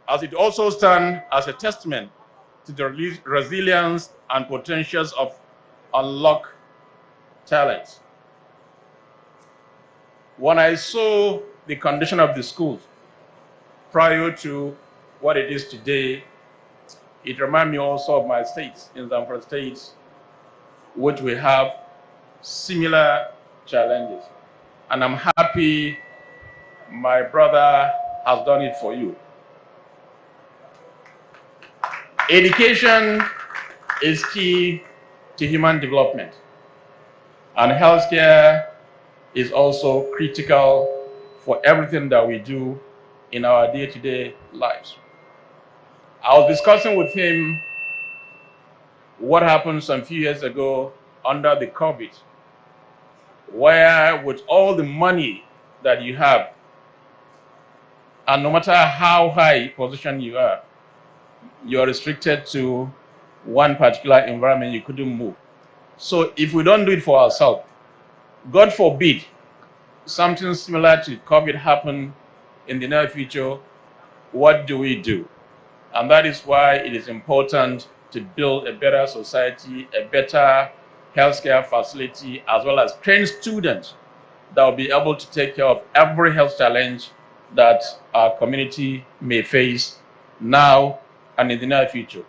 As it also stands as a testament to the resilience and potentials of unlocked talents. When I saw the condition of the schools prior to what it is today, it reminded me also of my states, in Zamfara State, which we have similar challenges. And I'm happy my brother has done it for you. Education is key to human development, and healthcare is also critical for everything that we do in our day-to-day lives. I was discussing with him what happened some few years ago under the COVID, where with all the money that you have, and no matter how high position you are restricted to one particular environment, you couldn't move. So if we don't do it for ourselves, God forbid, something similar to COVID happen in the near future, what do we do? And that is why it is important to build a better society, a better healthcare facility, as well as trained students that will be able to take care of every health challenge that our community may face now and in the near future.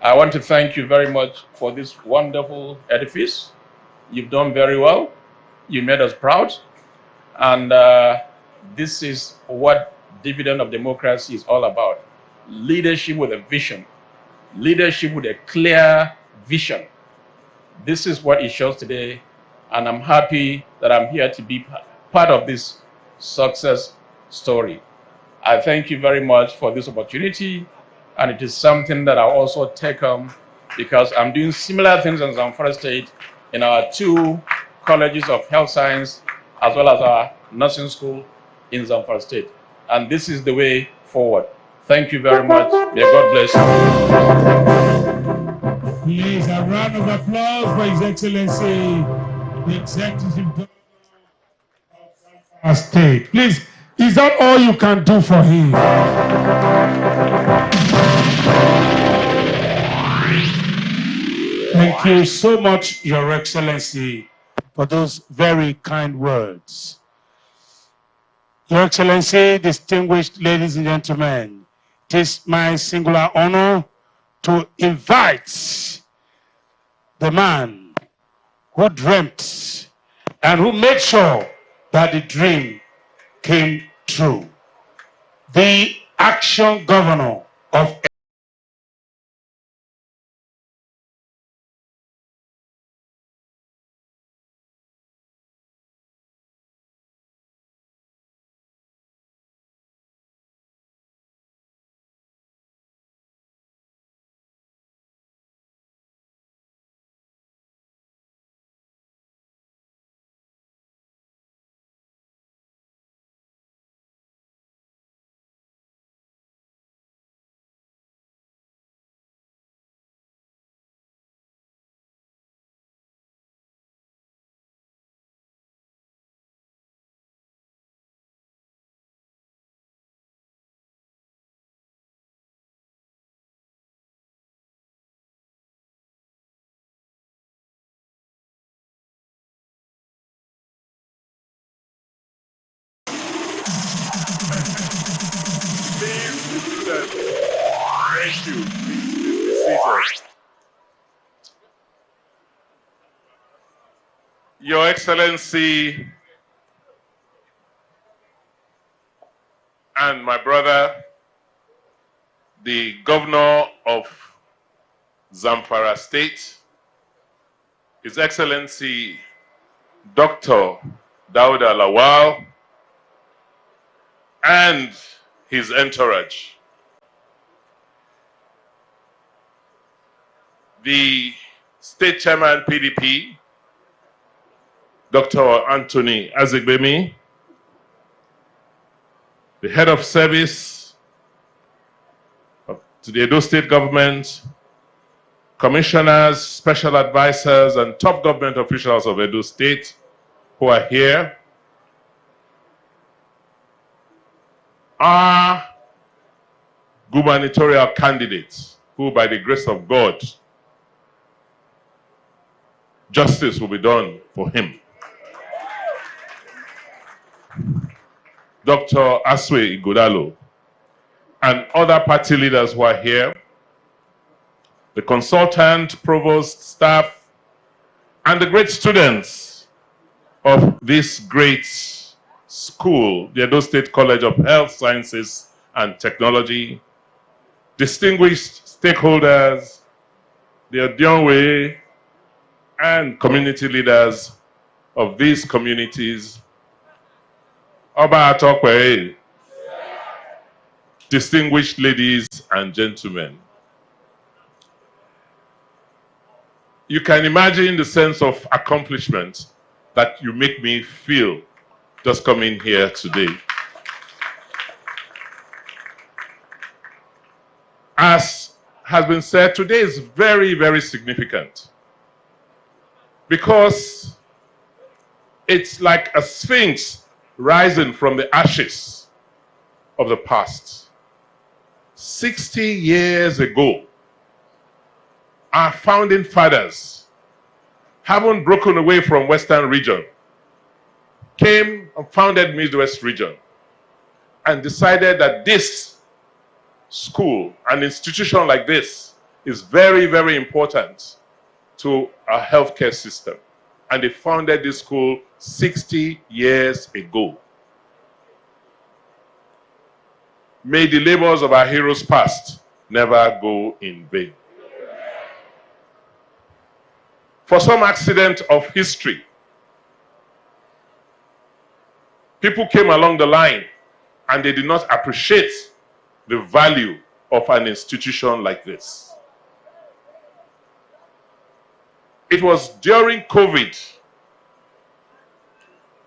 I want to thank you very much for this wonderful edifice. You've done very well. You made us proud. And this is what dividend of democracy is all about. Leadership with a vision. Leadership with a clear vision. This is what it shows today. And I'm happy that I'm here to be part of this success story. I thank you very much for this opportunity. And it is something that I'll also take on because I'm doing similar things in Zamfara State in our 2 colleges of health science, as well as our nursing school in Zamfara State. And this is the way forward. Thank you very much. May God bless you. Please, a round of applause for His Excellency, the Executive Governor of Zamfara State. Please, is that all you can do for him? Thank you so much, Your Excellency, for those very kind words. Your Excellency, distinguished ladies and gentlemen, it is my singular honor to invite the man who dreamt and who made sure that the dream came true. The action governor of Thank you. Please be seated. Your Excellency and my brother, the Governor of Zamfara State, His Excellency Dr. Dauda Lawal, and his entourage. The State Chairman PDP, Dr. Anthony Azigbemi, the Head of Service to the Edo State Government, commissioners, special advisors, and top government officials of Edo State who are here, are gubernatorial candidates who, by the grace of God, justice will be done for him. Dr. Aswe Ighodalo and other party leaders who are here, the consultant, provost, staff, And the great students of this great school, the Edo State College of Health Sciences and Technology, distinguished stakeholders, the Odionwe and community leaders of these communities, Oba Atokwe, distinguished ladies and gentlemen. You can imagine the sense of accomplishment that you make me feel just coming here today. As has been said, today is very, very significant because it's like a sphinx rising from the ashes of the past. 60 years ago, our founding fathers, having broken away from Western region, came and founded Midwest region and decided that this school, an institution like this, is very, very important to our healthcare system. And they founded this school 60 years ago. May the labors of our heroes past never go in vain. For some accident of history, people came along the line and they did not appreciate the value of an institution like this. It was during COVID.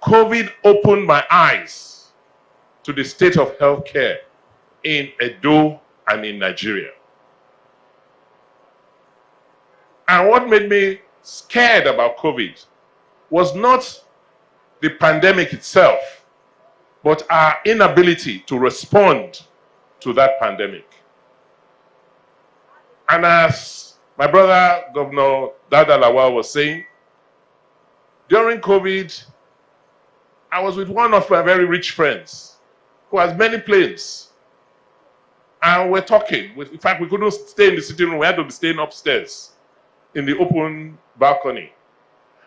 COVID opened my eyes to the state of healthcare in Edo and in Nigeria. And what made me scared about COVID was not the pandemic itself, but our inability to respond to that pandemic. And as my brother, Governor Dada Lawal, was saying, during COVID, I was with one of my very rich friends who has many planes. And we're talking. In fact, we couldn't stay in the sitting room. We had to be staying upstairs in the open balcony.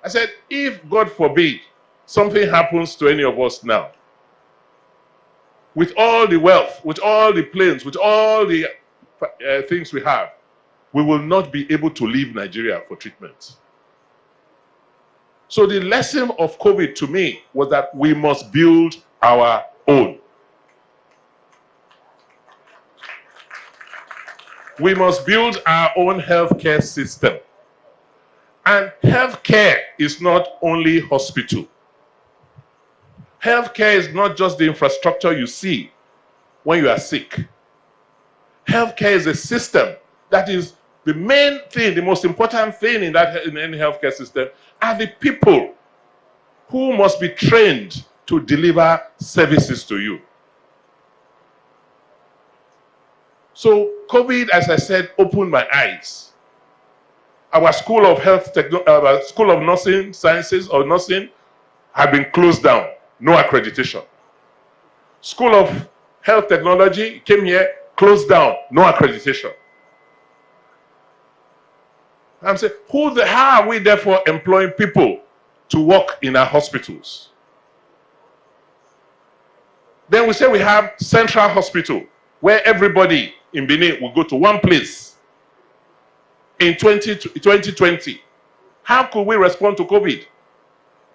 I said, if, God forbid, something happens to any of us now, with all the wealth, with all the planes, with all the things we have, we will not be able to leave Nigeria for treatment. So the lesson of COVID to me was that we must build our own. We must build our own healthcare system. And healthcare is not only hospital. Healthcare is not just the infrastructure you see when you are sick. Healthcare is a system that is the main thing, the most important thing in any healthcare system are the people who must be trained to deliver services to you. So COVID, as I said, opened my eyes. Our School of School of Nursing Sciences or Nursing had been closed down. No accreditation. School of Health Technology came here, closed down, no accreditation. I'm saying, how are we therefore employing people to work in our hospitals? Then we say we have Central Hospital, where everybody in Benin will go to one place in 2020. How could we respond to COVID?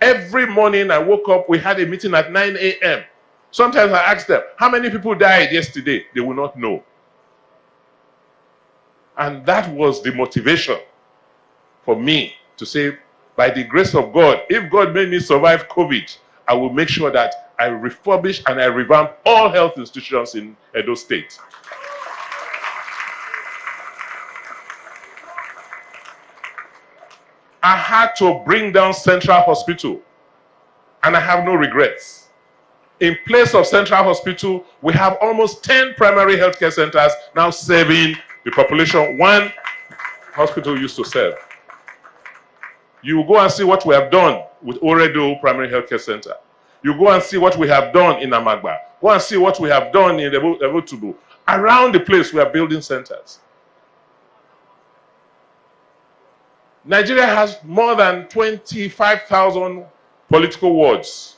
Every morning I woke up, we had a meeting at 9 a.m. Sometimes I ask them, how many people died yesterday? They will not know. And that was the motivation for me to say, by the grace of God, if God made me survive COVID, I will make sure that I refurbish and I revamp all health institutions in Edo State. I had to bring down Central Hospital, and I have no regrets. In place of Central Hospital, we have almost 10 primary healthcare centers now serving the population one hospital used to serve. You go and see what we have done with Oredo Primary Healthcare Center. You go and see what we have done in Amagba. Go and see what we have done in Evotubu. Around the place, we are building centers. Nigeria has more than 25,000 political wards.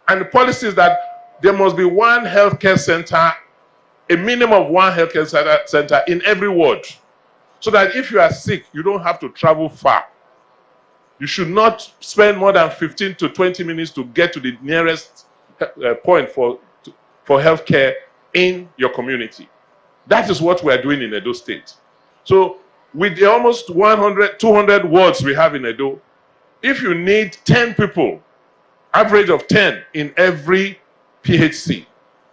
And the policy is that there must be one healthcare center, a minimum of one healthcare center in every ward. So that if you are sick, you don't have to travel far. You should not spend more than 15 to 20 minutes to get to the nearest point for healthcare in your community. That is what we are doing in Edo State. So with the almost 100, 200 wards we have in Edo, if you need 10 people, average of 10 in every PHC,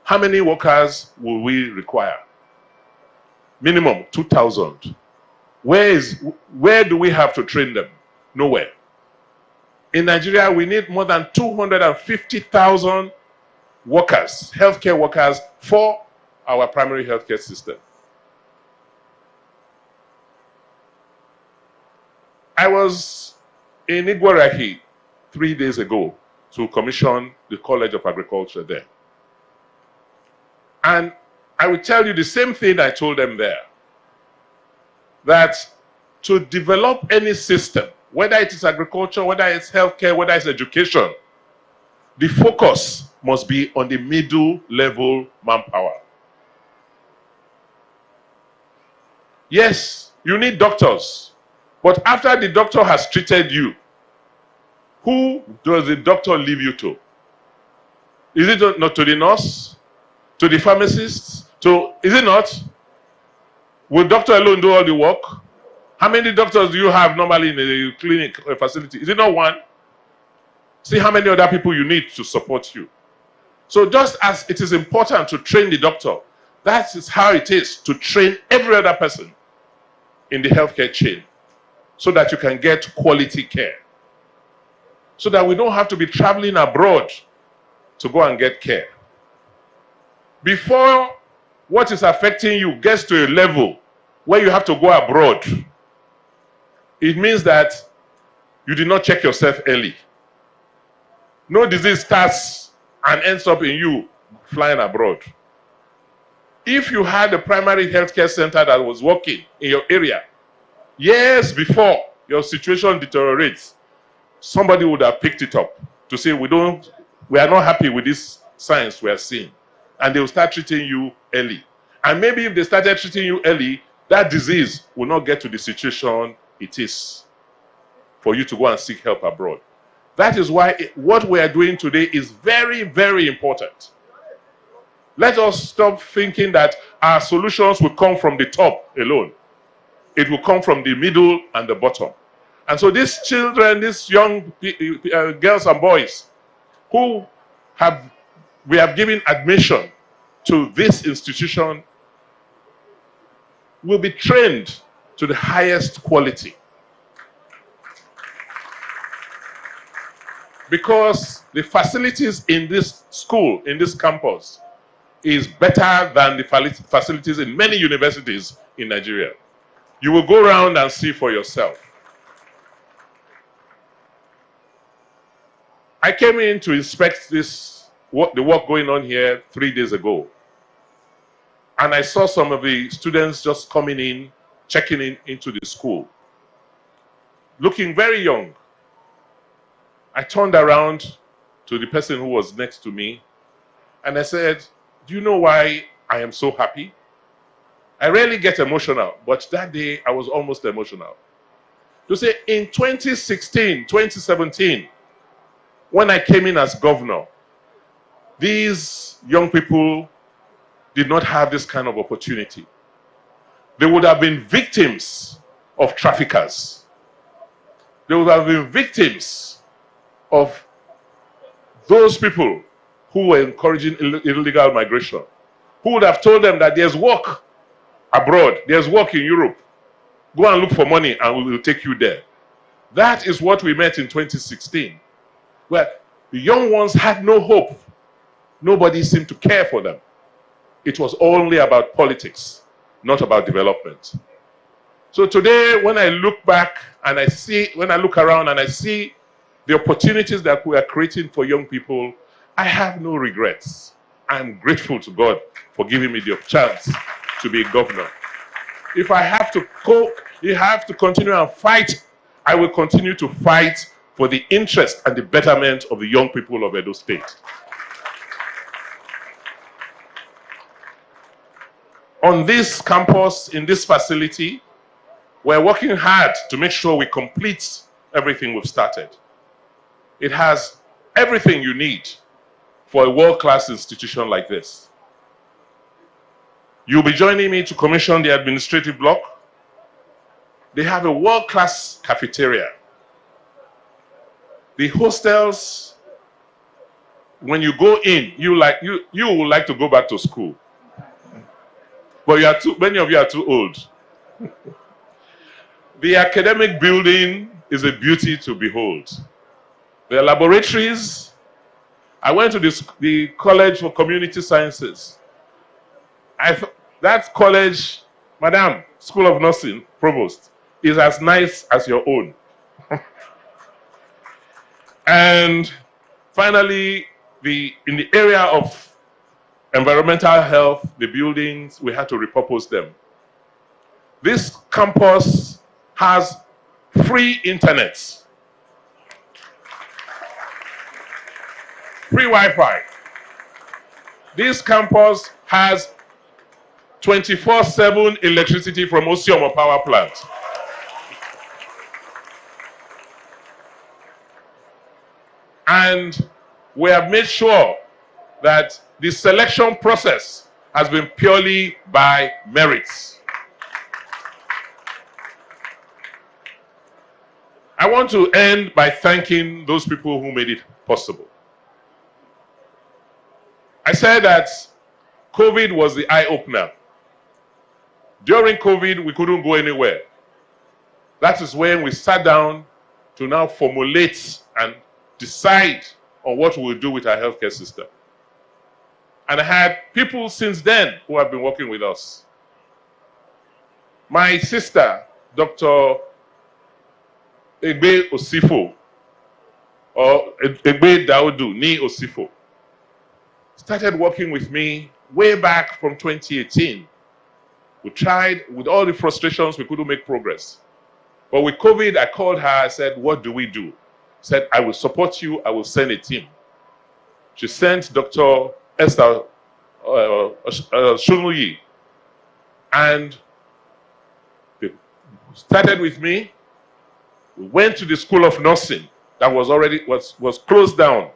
how many workers will we require? Minimum 2,000. Where do we have to train them? Nowhere. In Nigeria, we need more than 250,000 workers, healthcare workers, for our primary healthcare system. I was in Igwarahi 3 days ago to commission the College of Agriculture there. And I will tell you the same thing I told them there, that to develop any system, whether it is agriculture, whether it's healthcare, whether it's education, the focus must be on the middle level manpower. Yes, you need doctors, but after the doctor has treated you, who does the doctor leave you to? Is it not to the nurse? To the pharmacist? Is it not? Will doctor alone do all the work? How many doctors do you have normally in a clinic or a facility? Is it not one? See how many other people you need to support you. So just as it is important to train the doctor, that is how it is to train every other person in the healthcare chain, so that you can get quality care. So that we don't have to be traveling abroad to go and get care. Before what is affecting you gets to a level where you have to go abroad, it means that you did not check yourself early. No disease starts and ends up in you flying abroad. If you had a primary healthcare center that was working in your area years before your situation deteriorates, somebody would have picked it up to say, we are not happy with this signs we are seeing. And they will start treating you early. And maybe if they started treating you early, that disease will not get to the situation it is for you to go and seek help abroad. That is why what we are doing today is very, very important. Let us stop thinking that our solutions will come from the top alone. It will come from the middle and the bottom. And so these children, these young girls and boys who we have given admission to this institution will be trained to the highest quality. Because the facilities in this school, in this campus, is better than the facilities in many universities in Nigeria. You will go around and see for yourself. I came in to inspect the work going on here 3 days ago. And I saw some of the students just coming in, checking in into the school, looking very young. I turned around to the person who was next to me and I said, do you know why I am so happy? I rarely get emotional, but that day I was almost emotional. To say in 2016, 2017, when I came in as governor, these young people did not have this kind of opportunity. They would have been victims of traffickers. They would have been victims of those people who were encouraging illegal migration, who would have told them that there's work abroad, there's work in Europe. Go and look for money and we will take you there. That is what we met in 2016, where the young ones had no hope. Nobody seemed to care for them. It was only about politics, not about development. So today, when I look back and when I look around and I see the opportunities that we are creating for young people, I have no regrets. I'm grateful to God for giving me the chance to be a governor. If I have to continue and fight I will continue to fight for the interest and the betterment of the young people of Edo State. On this campus, in this facility, we're working hard to make sure we complete everything we've started. It has everything you need for a world-class institution like this. You'll be joining me to commission the administrative block. They have a world-class cafeteria. The hostels, when you go in, you will like to go back to school. But many of you are too old. The academic building is a beauty to behold. The laboratories, I went to the College for Community Sciences. That college, Madam, School of Nursing, Provost, is as nice as your own. And finally, in the area of environmental health, the buildings, we had to repurpose them. This campus has free internet, free Wi-Fi. This campus has 24/7 electricity from Osiomo Power Plant. And we have made sure that the selection process has been purely by merits. I want to end by thanking those people who made it possible. I said that COVID was the eye-opener. During COVID, we couldn't go anywhere. That is when we sat down to now formulate and decide on what we'll do with our healthcare system. And I had people since then who have been working with us. My sister, Dr. Egbe Osifo, or Egbe Daudu Ni Osifo, started working with me way back from 2018. We tried, with all the frustrations, we couldn't make progress. But with COVID, I called her, I said, what do we do? She said, I will support you, I will send a team. She sent Dr. Esther Shunuyi, and they started with me. We went to the School of Nursing that was closed down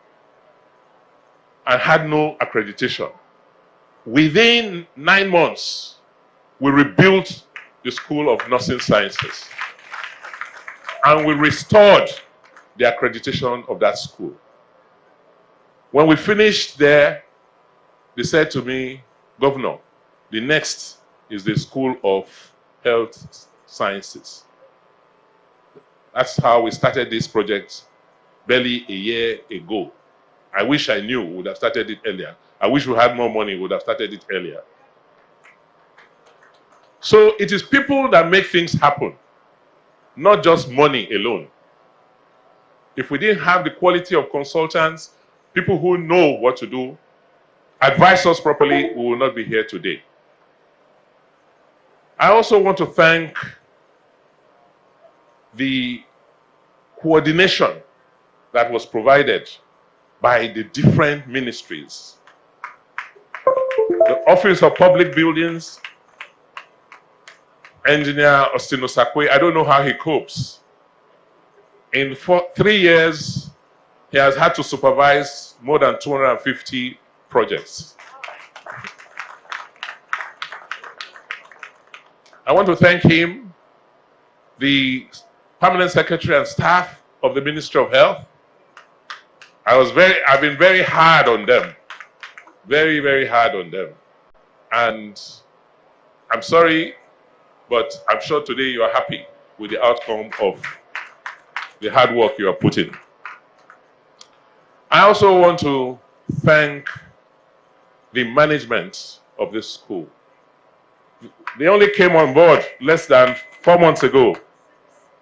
and had no accreditation. Within 9 months, we rebuilt the School of Nursing Sciences, and we restored the accreditation of that school. When we finished there, they said to me, Governor, the next is the School of Health Sciences. That's how we started this project barely a year ago. I wish I knew we would have started it earlier. I wish we had more money, we would have started it earlier. So it is people that make things happen, not just money alone. If we didn't have the quality of consultants, people who know what to do, advise us properly, we will not be here today. I also want to thank the coordination that was provided by the different ministries. The Office of Public Buildings, Engineer Austin Osakwe, I don't know how he copes. In 3 years, he has had to supervise more than 250 projects. I want to thank him, the Permanent Secretary and staff of the Ministry of Health. I've been very hard on them. Very, very hard on them. And I'm sorry, but I'm sure today you are happy with the outcome of the hard work you are putting. I also want to thank the management of this school. They only came on board less than 4 months ago,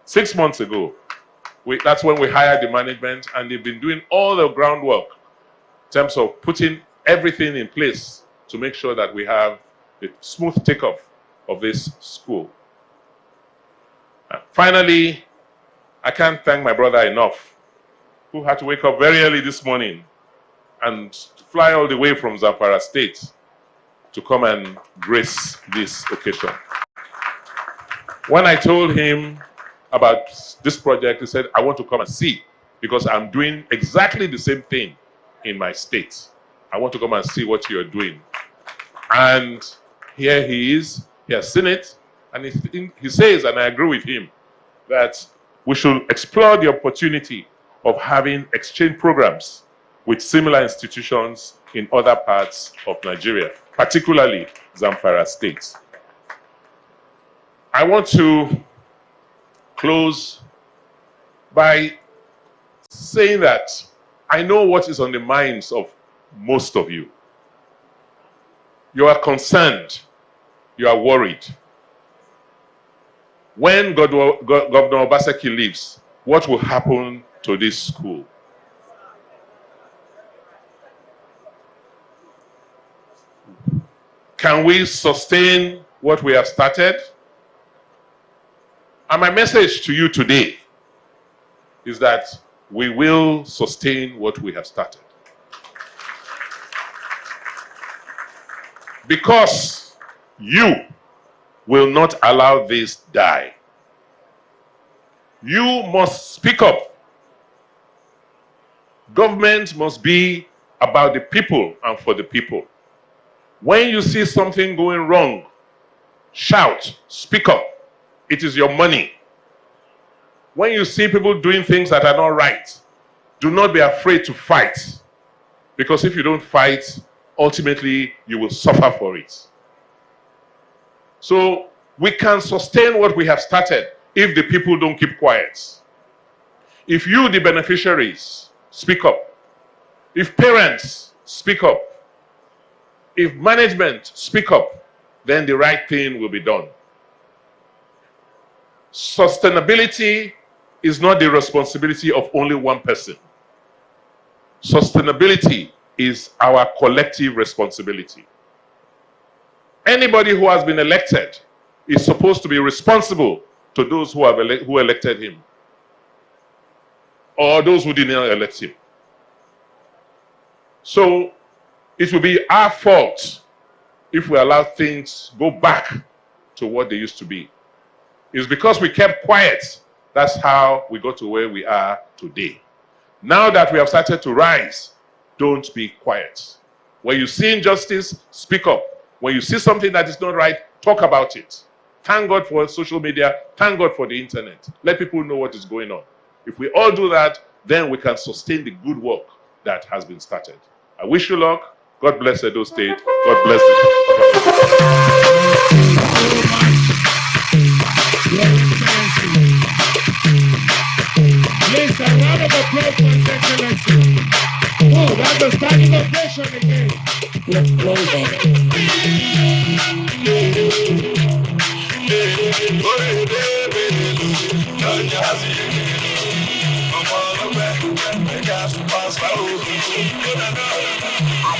6 months ago. That's when we hired the management, and they've been doing all the groundwork in terms of putting everything in place to make sure that we have the smooth takeoff of this school. Finally, I can't thank my brother enough, who had to wake up very early this morning and fly all the way from Zamfara State to come and grace this occasion. When I told him about this project, he said, I want to come and see, because I'm doing exactly the same thing in my state. I want to come and see what you're doing. And here he is, he has seen it, and he says, and I agree with him, that we should explore the opportunity of having exchange programs with similar institutions in other parts of Nigeria, particularly Zamfara State. I want to close by saying that I know what is on the minds of most of you. You are concerned, you are worried. When Governor Obaseki leaves, what will happen to this school? Can we sustain what we have started? And my message to you today is that we will sustain what we have started. Because you will not allow this die. You must speak up. Government must be about the people and for the people. When you see something going wrong, shout, speak up. It is your money. When you see people doing things that are not right, do not be afraid to fight. Because if you don't fight, ultimately you will suffer for it. So we can sustain what we have started if the people don't keep quiet. If you, the beneficiaries, speak up. If parents speak up. If management speak up, then the right thing will be done. Sustainability is not the responsibility of only one person. Sustainability is our collective responsibility. Anybody who has been elected is supposed to be responsible to those who elected him, or those who did not elect him. So it will be our fault if we allow things go back to what they used to be. It's because we kept quiet. That's how we got to where we are today. Now that we have started to rise, don't be quiet. When you see injustice, speak up. When you see something that is not right, talk about it. Thank God for social media. Thank God for the internet. Let people know what is going on. If we all do that, then we can sustain the good work that has been started. I wish you luck. God bless Edo State. God bless Please, a round of applause for His Excellency. Oh, that's a standing ovation again. I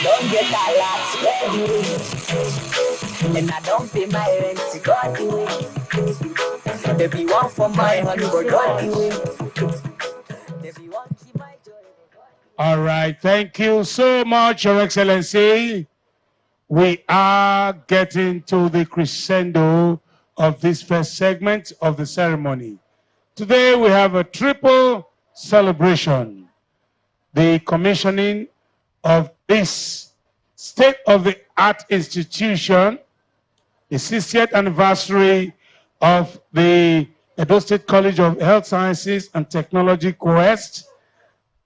don't get a lot ready, and I don't pay my rent. God the way. There be one for my honey, but God the way. There be one keep my joy. All right, thank you so much, Your Excellency. We are getting to the crescendo of this first segment of the ceremony. Today we have a triple celebration. The commissioning of this state-of-the-art institution, the 60th anniversary of the Edo State College of Health Sciences and Technology, EDOCOHEST,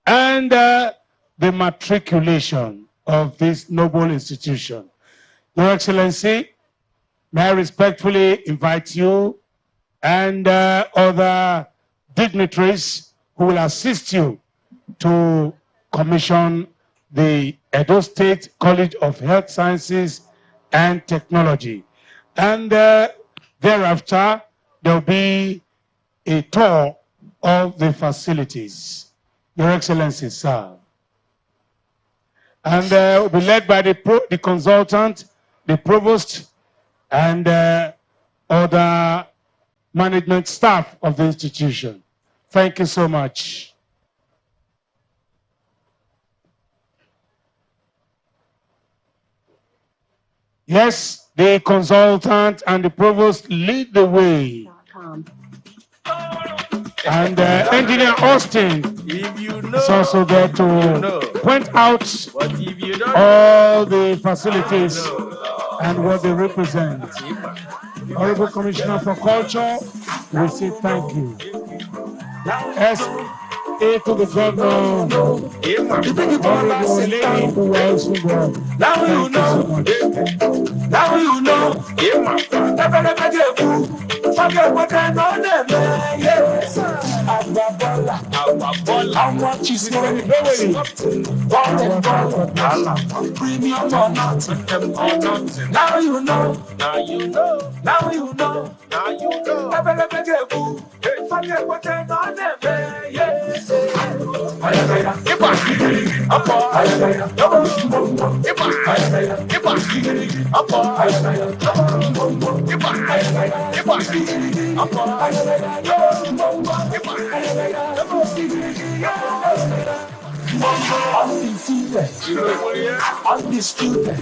and the matriculation of this noble institution. Your Excellency, may I respectfully invite you and other dignitaries who will assist you to commission the Edo State College of Health Sciences and Technology. And thereafter, there will be a tour of the facilities. Your Excellency, sir. And will be led by the consultant, the provost, and other management staff of the institution. Thank you so much. Yes, the consultant and the provost lead the way. And Engineer Austin is also there to point out all the facilities and what they represent. Honorable Commissioner for Culture, we say thank you. A to the governor, Honorable Lady Uwaisubo. Now you know. Now you know. Forget what I know them. Yes. How much is money? Premium or nothing. Now you know. Now you know. Now you know. Now you know. Forget what I know them. Yes. Undisputed.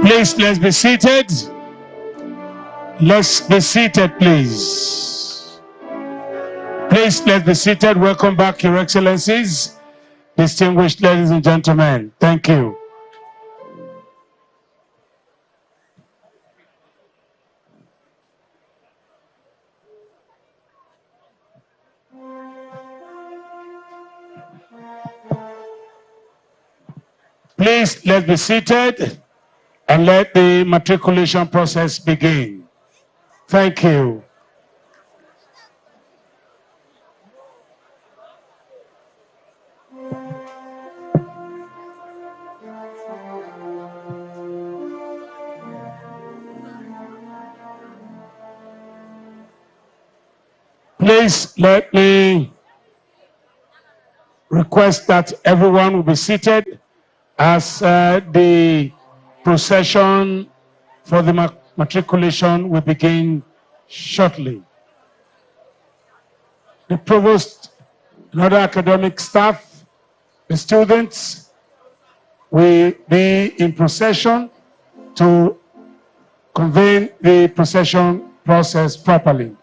Please, let's be seated. Let's be seated, please. Please, let's be seated. Welcome back, Your Excellencies, distinguished ladies and gentlemen. Thank you. Please, let's be seated and let the matriculation process begin. Thank you. Please let me request that everyone will be seated as the procession for the matriculation will begin shortly. The provost and other academic staff, the students will be in procession to convene the procession process properly.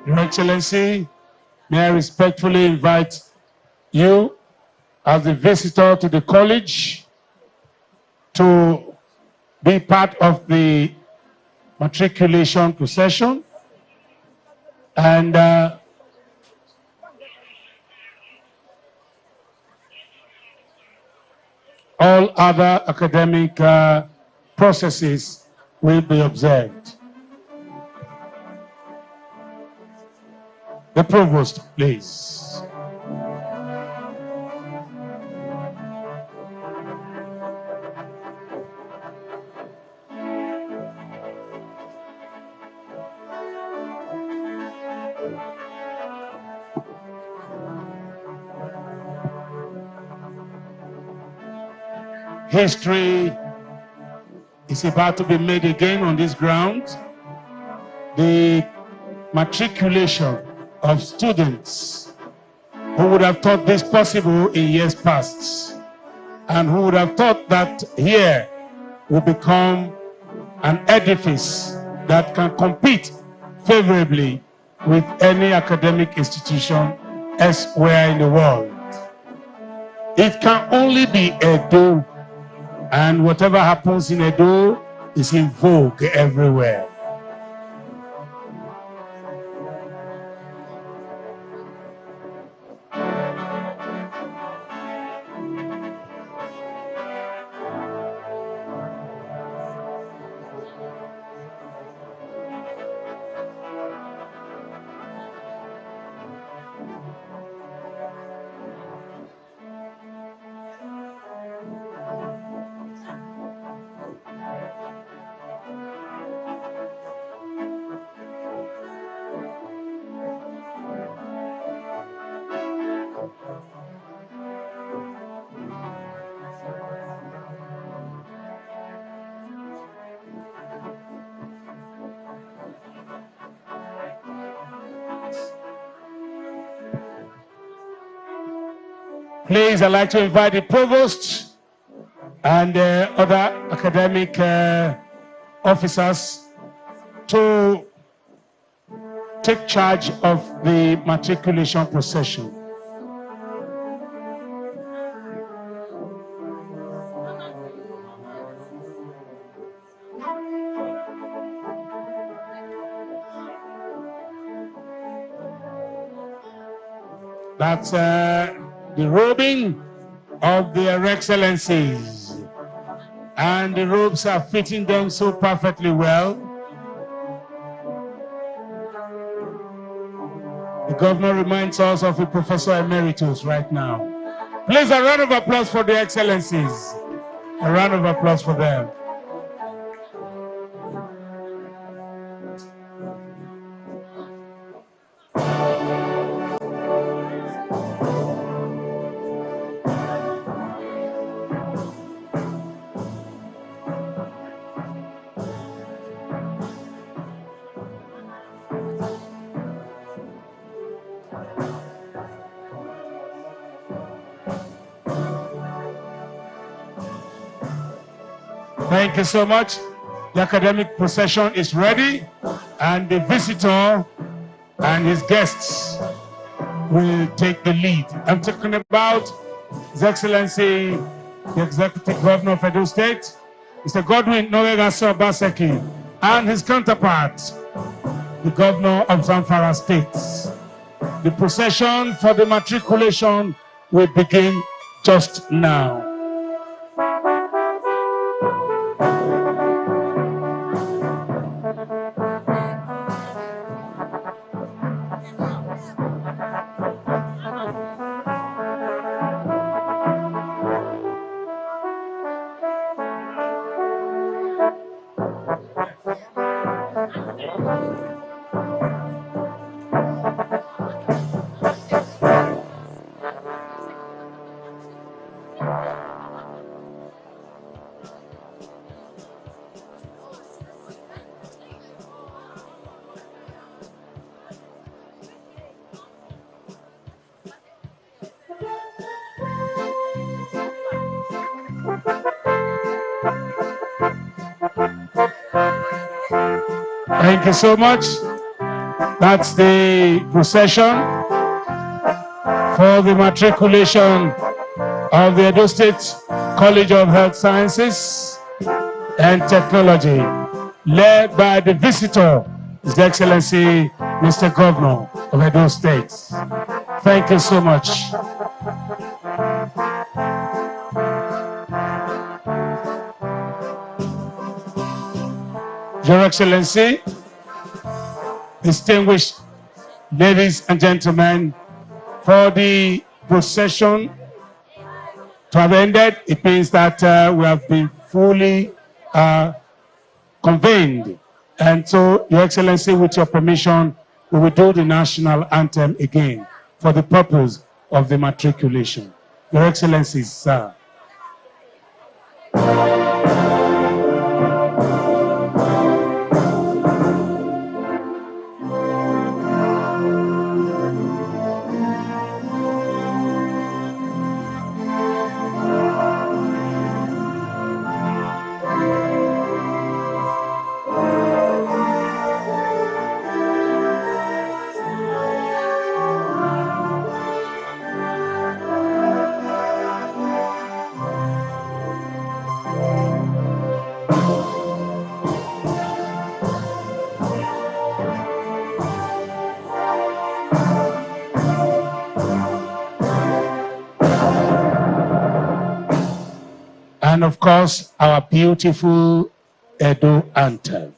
Your Excellency, may I respectfully invite you as a visitor to the college to be part of the matriculation procession and all other academic processes will be observed. The provost, please. History is about to be made again on this ground. The matriculation of students who would have thought this possible in years past and who would have thought that here will become an edifice that can compete favorably with any academic institution elsewhere in the world. It can only be Edo, and whatever happens in Edo is in vogue everywhere. Please, I'd like to invite the provost and other academic officers to take charge of the matriculation procession. That's the robing of their excellencies, and the robes are fitting them so perfectly well. The governor reminds us of a professor emeritus right now. Please, a round of applause for the excellencies. A round of applause for them. Thank you so much. The academic procession is ready, and the visitor and his guests will take the lead. I'm talking about His Excellency, the Executive Governor of Edo State, Mr. Godwin Noregaso Obaseki, and his counterpart, the Governor of Zamfara State. The procession for the matriculation will begin just now. Thank you so much. That's the procession for the matriculation of the Edo State College of Health Sciences and Technology, led by the visitor, His Excellency, Mr. Governor of Edo State. Thank you so much. Your Excellency, distinguished ladies and gentlemen, for the procession to have ended, it means that we have been fully convened. And so, Your Excellency, with your permission, we will do the national anthem again for the purpose of the matriculation. Your Excellency, sir. And of course, our beautiful Edo anthem.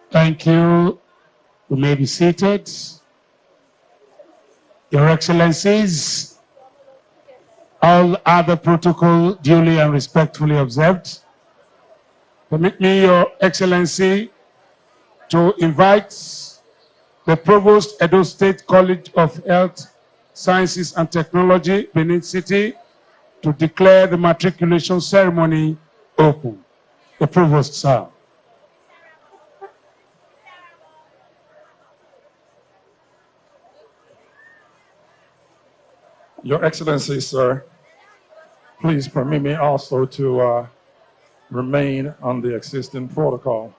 Thank you. You may be seated. Your Excellencies, all other protocol duly and respectfully observed. Permit me, Your Excellency, to invite the Provost, Edo State College of Health Sciences and Technology, Benin City, to declare the matriculation ceremony open. The Provost, sir. Your Excellency, sir, please permit me also to remain on the existing protocol.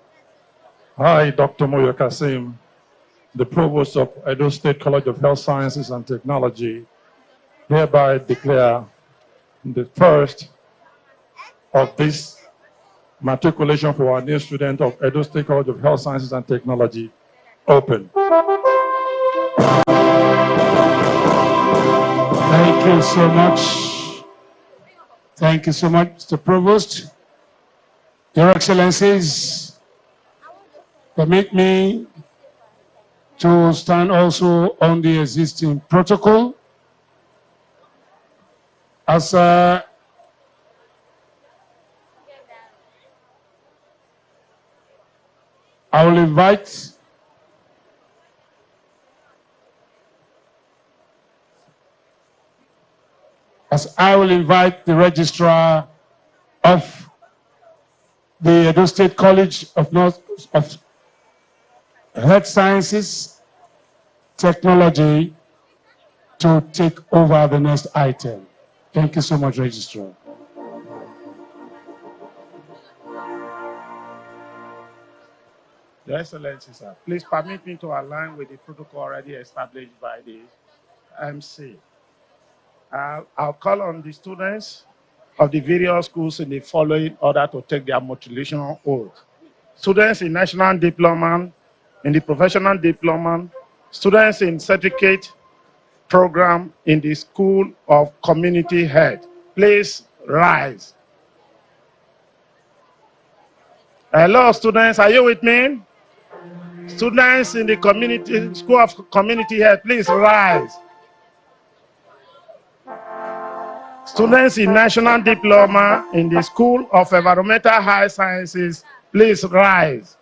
I, Dr. Moyo Kasim, the Provost of Edo State College of Health Sciences and Technology, hereby declare the first of this matriculation for our new student of Edo State College of Health Sciences and Technology open. Thank you so much. Thank you so much, Mr. Provost. Your Excellencies, permit me to stand also on the existing protocol. As I will invite the registrar of the Edo State College of Health Sciences Technology to take over the next item. Thank you so much, Registrar. Your Excellency, sir, please permit me to align with the protocol already established by the MC. I'll call on the students of the various schools in the following order to take their matriculation oath. Students in National Diploma, in the Professional Diploma, students in Certificate Program in the School of Community Health. Please rise. Hello, students, are you with me? Students in the School of Community Health, please rise. Students in National Diploma in the School of Environmental High Sciences, please rise.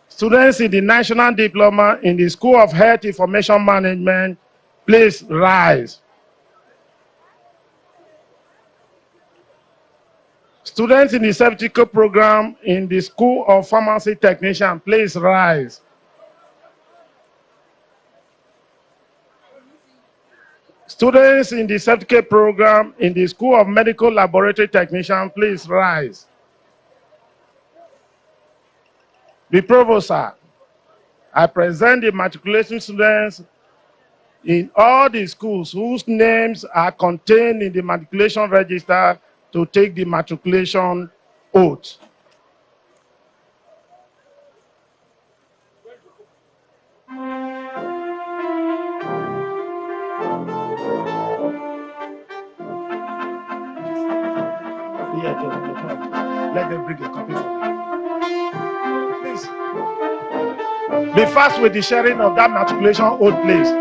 Students in the National Diploma in the School of Health Information Management, please rise. Students in the Certificate Program in the School of Pharmacy Technician, please rise. Students in the Certificate Program in the School of Medical Laboratory Technician, please rise. The Provost, sir, I present the matriculation students in all the schools whose names are contained in the matriculation register to take the matriculation oath. Let them bring a copy for me. Please. Be fast with the sharing of that matriculation oath, please.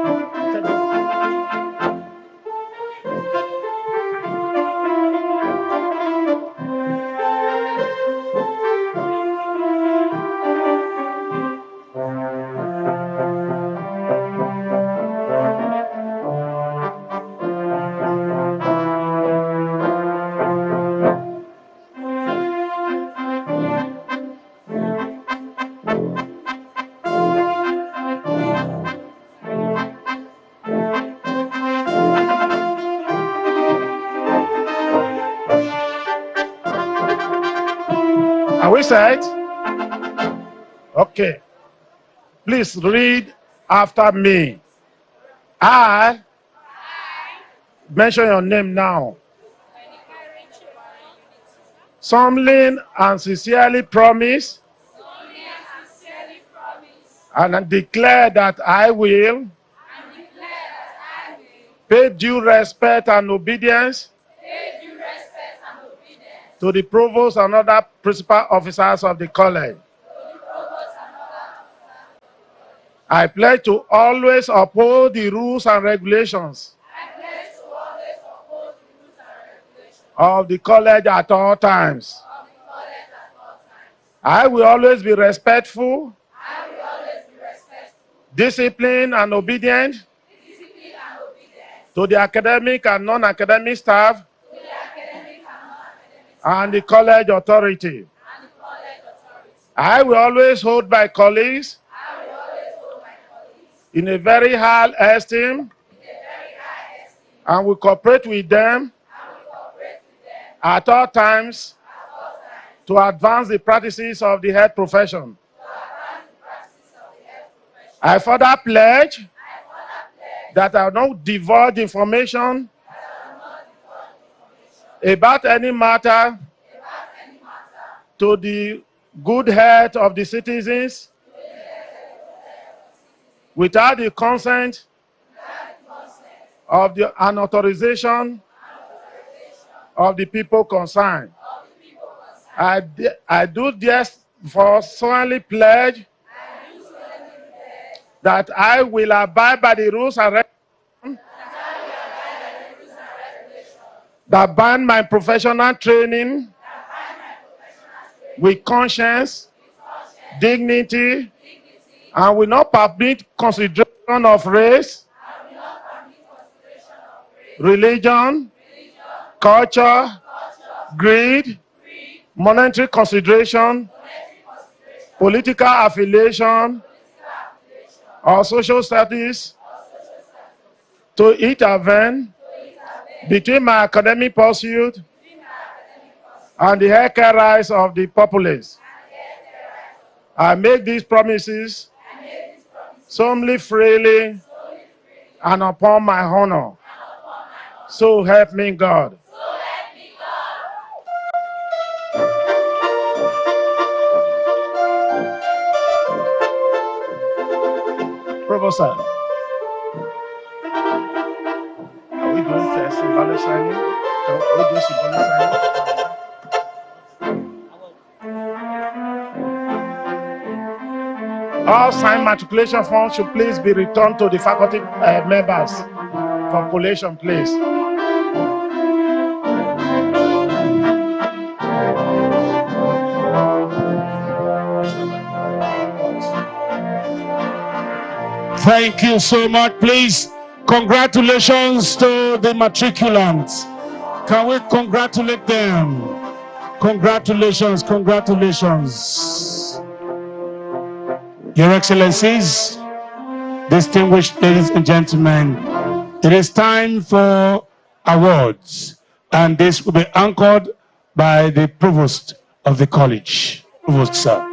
Are we set? Okay. Please read after me. I mention your name now. Solemnly and sincerely promise and declare that I will pay due respect and obedience to the provost and other principal officers of the college. I pledge to always uphold the rules and regulations of the college at all times. I will always be respectful, disciplined, and obedient to the academic and non-academic staff and the college authority. I will always hold my colleagues in a very high esteem, and will cooperate with them at all times to advance the practices of the health profession. I further pledge that I will not divulge information about any matter to the good health of the citizens without the consent of the and authorization of the people concerned. I do therefore solemnly pledge that I will abide by the rules and regulations that bind my professional training with conscience, dignity, and will not permit consideration of race, religion, culture, greed, monetary consideration, political affiliation, or social status to intervene between my academic pursuit and the healthcare rights of the populace. I make these promises solemnly, freely, and upon my honor. So help me God. Provost, sir. Are we doing symbolic signing? Are we doing symbolic signing? All signed matriculation forms should please be returned to the faculty members for collation, please. Thank you so much. Please, congratulations to the matriculants. Can we congratulate them? Congratulations, congratulations. Your Excellencies, distinguished ladies and gentlemen, it is time for awards, and this will be anchored by the provost of the college. Provost, sir.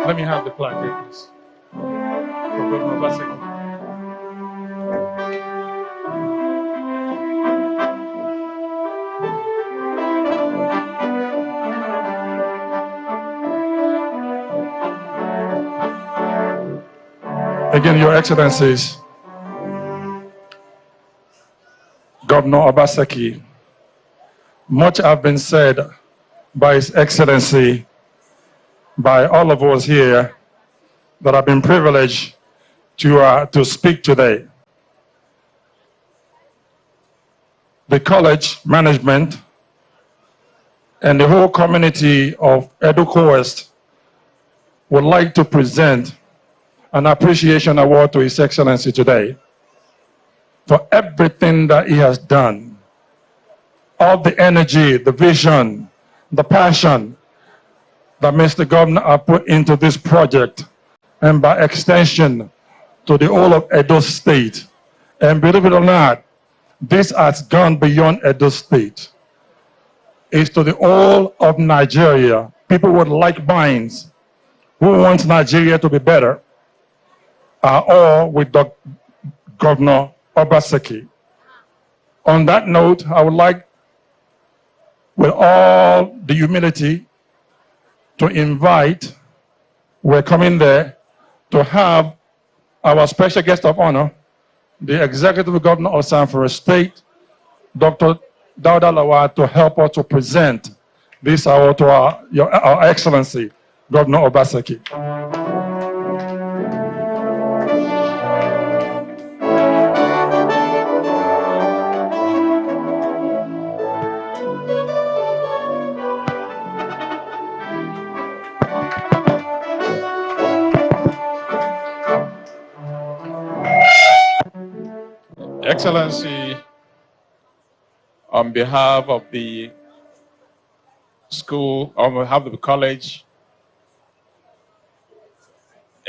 Let me have the plaque here, please. For Governor Obaseki. Again, Your Excellencies, Governor Obaseki, much have been said by His Excellency, by all of us here that have been privileged to speak today. The college management and the whole community of EDOCOHEST would like to present an appreciation award to His Excellency today for everything that he has done. All the energy, the vision, the passion that Mr. Governor has put into this project, and by extension to the whole of Edo State. And believe it or not, this has gone beyond Edo State. It's to the whole of Nigeria. People with like minds who want Nigeria to be better are all with Governor Obaseki. On that note, I would like, with all the humility, to invite, we're coming there, to have our special guest of honor, the Executive Governor of Zamfara State, Dr. Dauda Lawal, to help us to present this award to our Excellency, Governor Obaseki. Excellency, on behalf of the school, on behalf of the college,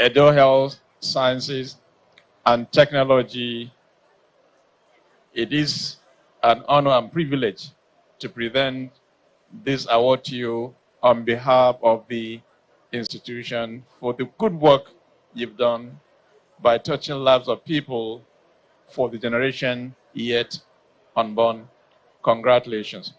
Edo Health Sciences and Technology, it is an honor and privilege to present this award to you on behalf of the institution for the good work you've done by touching lives of people for the generation yet unborn. Congratulations.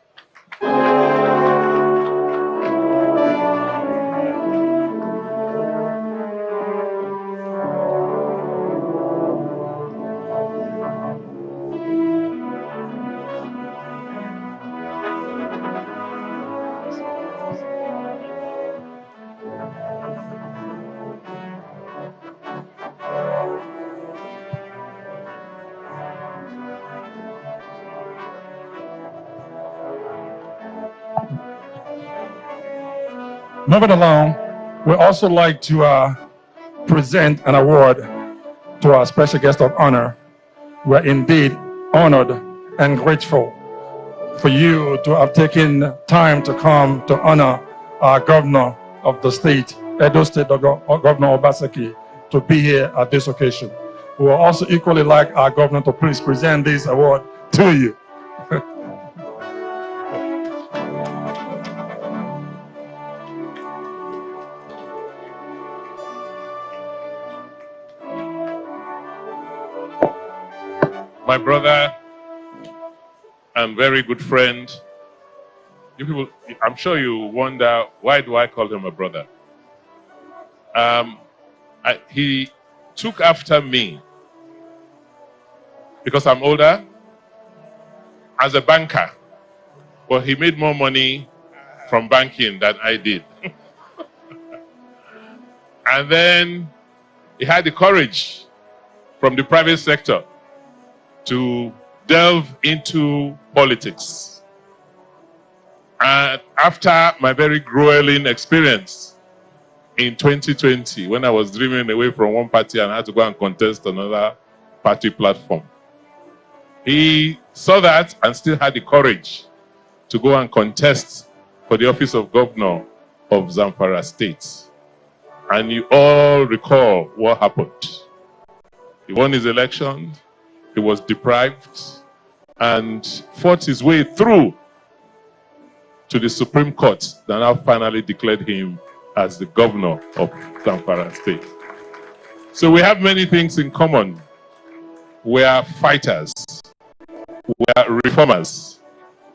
Moving along, we'd also like to present an award to our special guest of honor. We're indeed honored and grateful for you to have taken time to come to honor our governor of the state, Edo State Governor Obaseki, to be here at this occasion. We would also equally like our governor to please present this award to you. My brother and very good friend. You people, I'm sure you wonder, why do I call him a brother? He took after me because I'm older as a banker. Well, he made more money from banking than I did. And then he had the courage from the private sector to delve into politics. And after my very grueling experience in 2020, when I was driven away from one party and I had to go and contest another party platform, he saw that and still had the courage to go and contest for the office of governor of Zamfara State. And you all recall what happened. He won his election. He was deprived and fought his way through to the Supreme Court that now finally declared him as the governor of Zamfara State. So we have many things in common. We are fighters. We are reformers.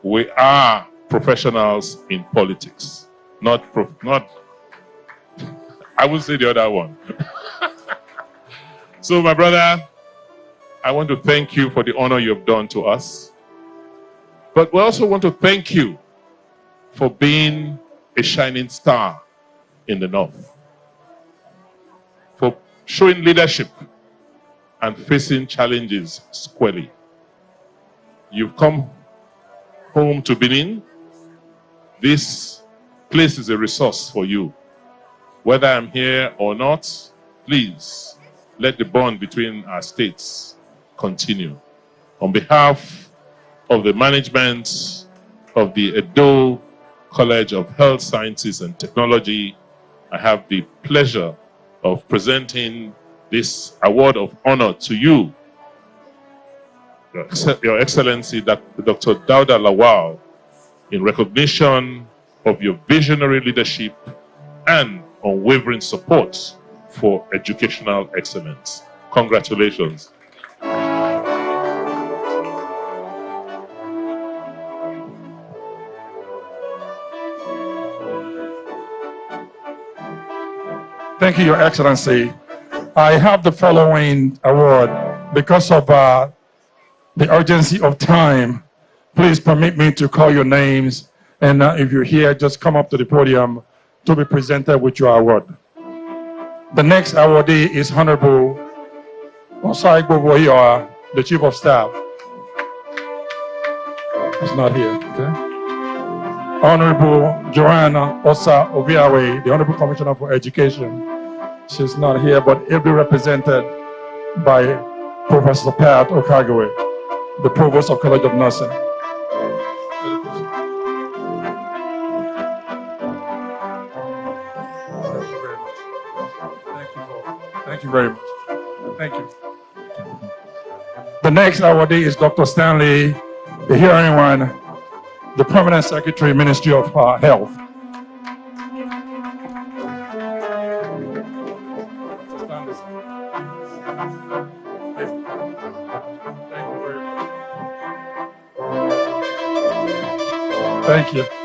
We are professionals in politics. Not I would say the other one. So my brother, I want to thank you for the honor you have done to us. But we also want to thank you for being a shining star in the North, for showing leadership and facing challenges squarely. You've come home to Benin. This place is a resource for you. Whether I'm here or not, please let the bond between our states continue. On behalf of the management of the Edo College of Health Sciences and Technology, I have the pleasure of presenting this award of honor to you, Your Excellency Dr. Dauda Lawal, in recognition of your visionary leadership and unwavering support for educational excellence. Congratulations. Thank you, Your Excellency. I have the following award. Because of the urgency of time, please permit me to call your names. And if you're here, just come up to the podium to be presented with your award. The next awardee is Honorable Osai Boboyoa, the Chief of Staff. He's not here, okay? Honorable Joanna Osa Obiawe, the Honorable Commissioner for Education. She's not here, but it'll be represented by Professor Pat Okagawe. the Provost of College of Nursing. Thank you very much. Thank you. The next awardee is Dr. Stanley Ihiriwan, the Permanent Secretary, Ministry of Health. Thank you.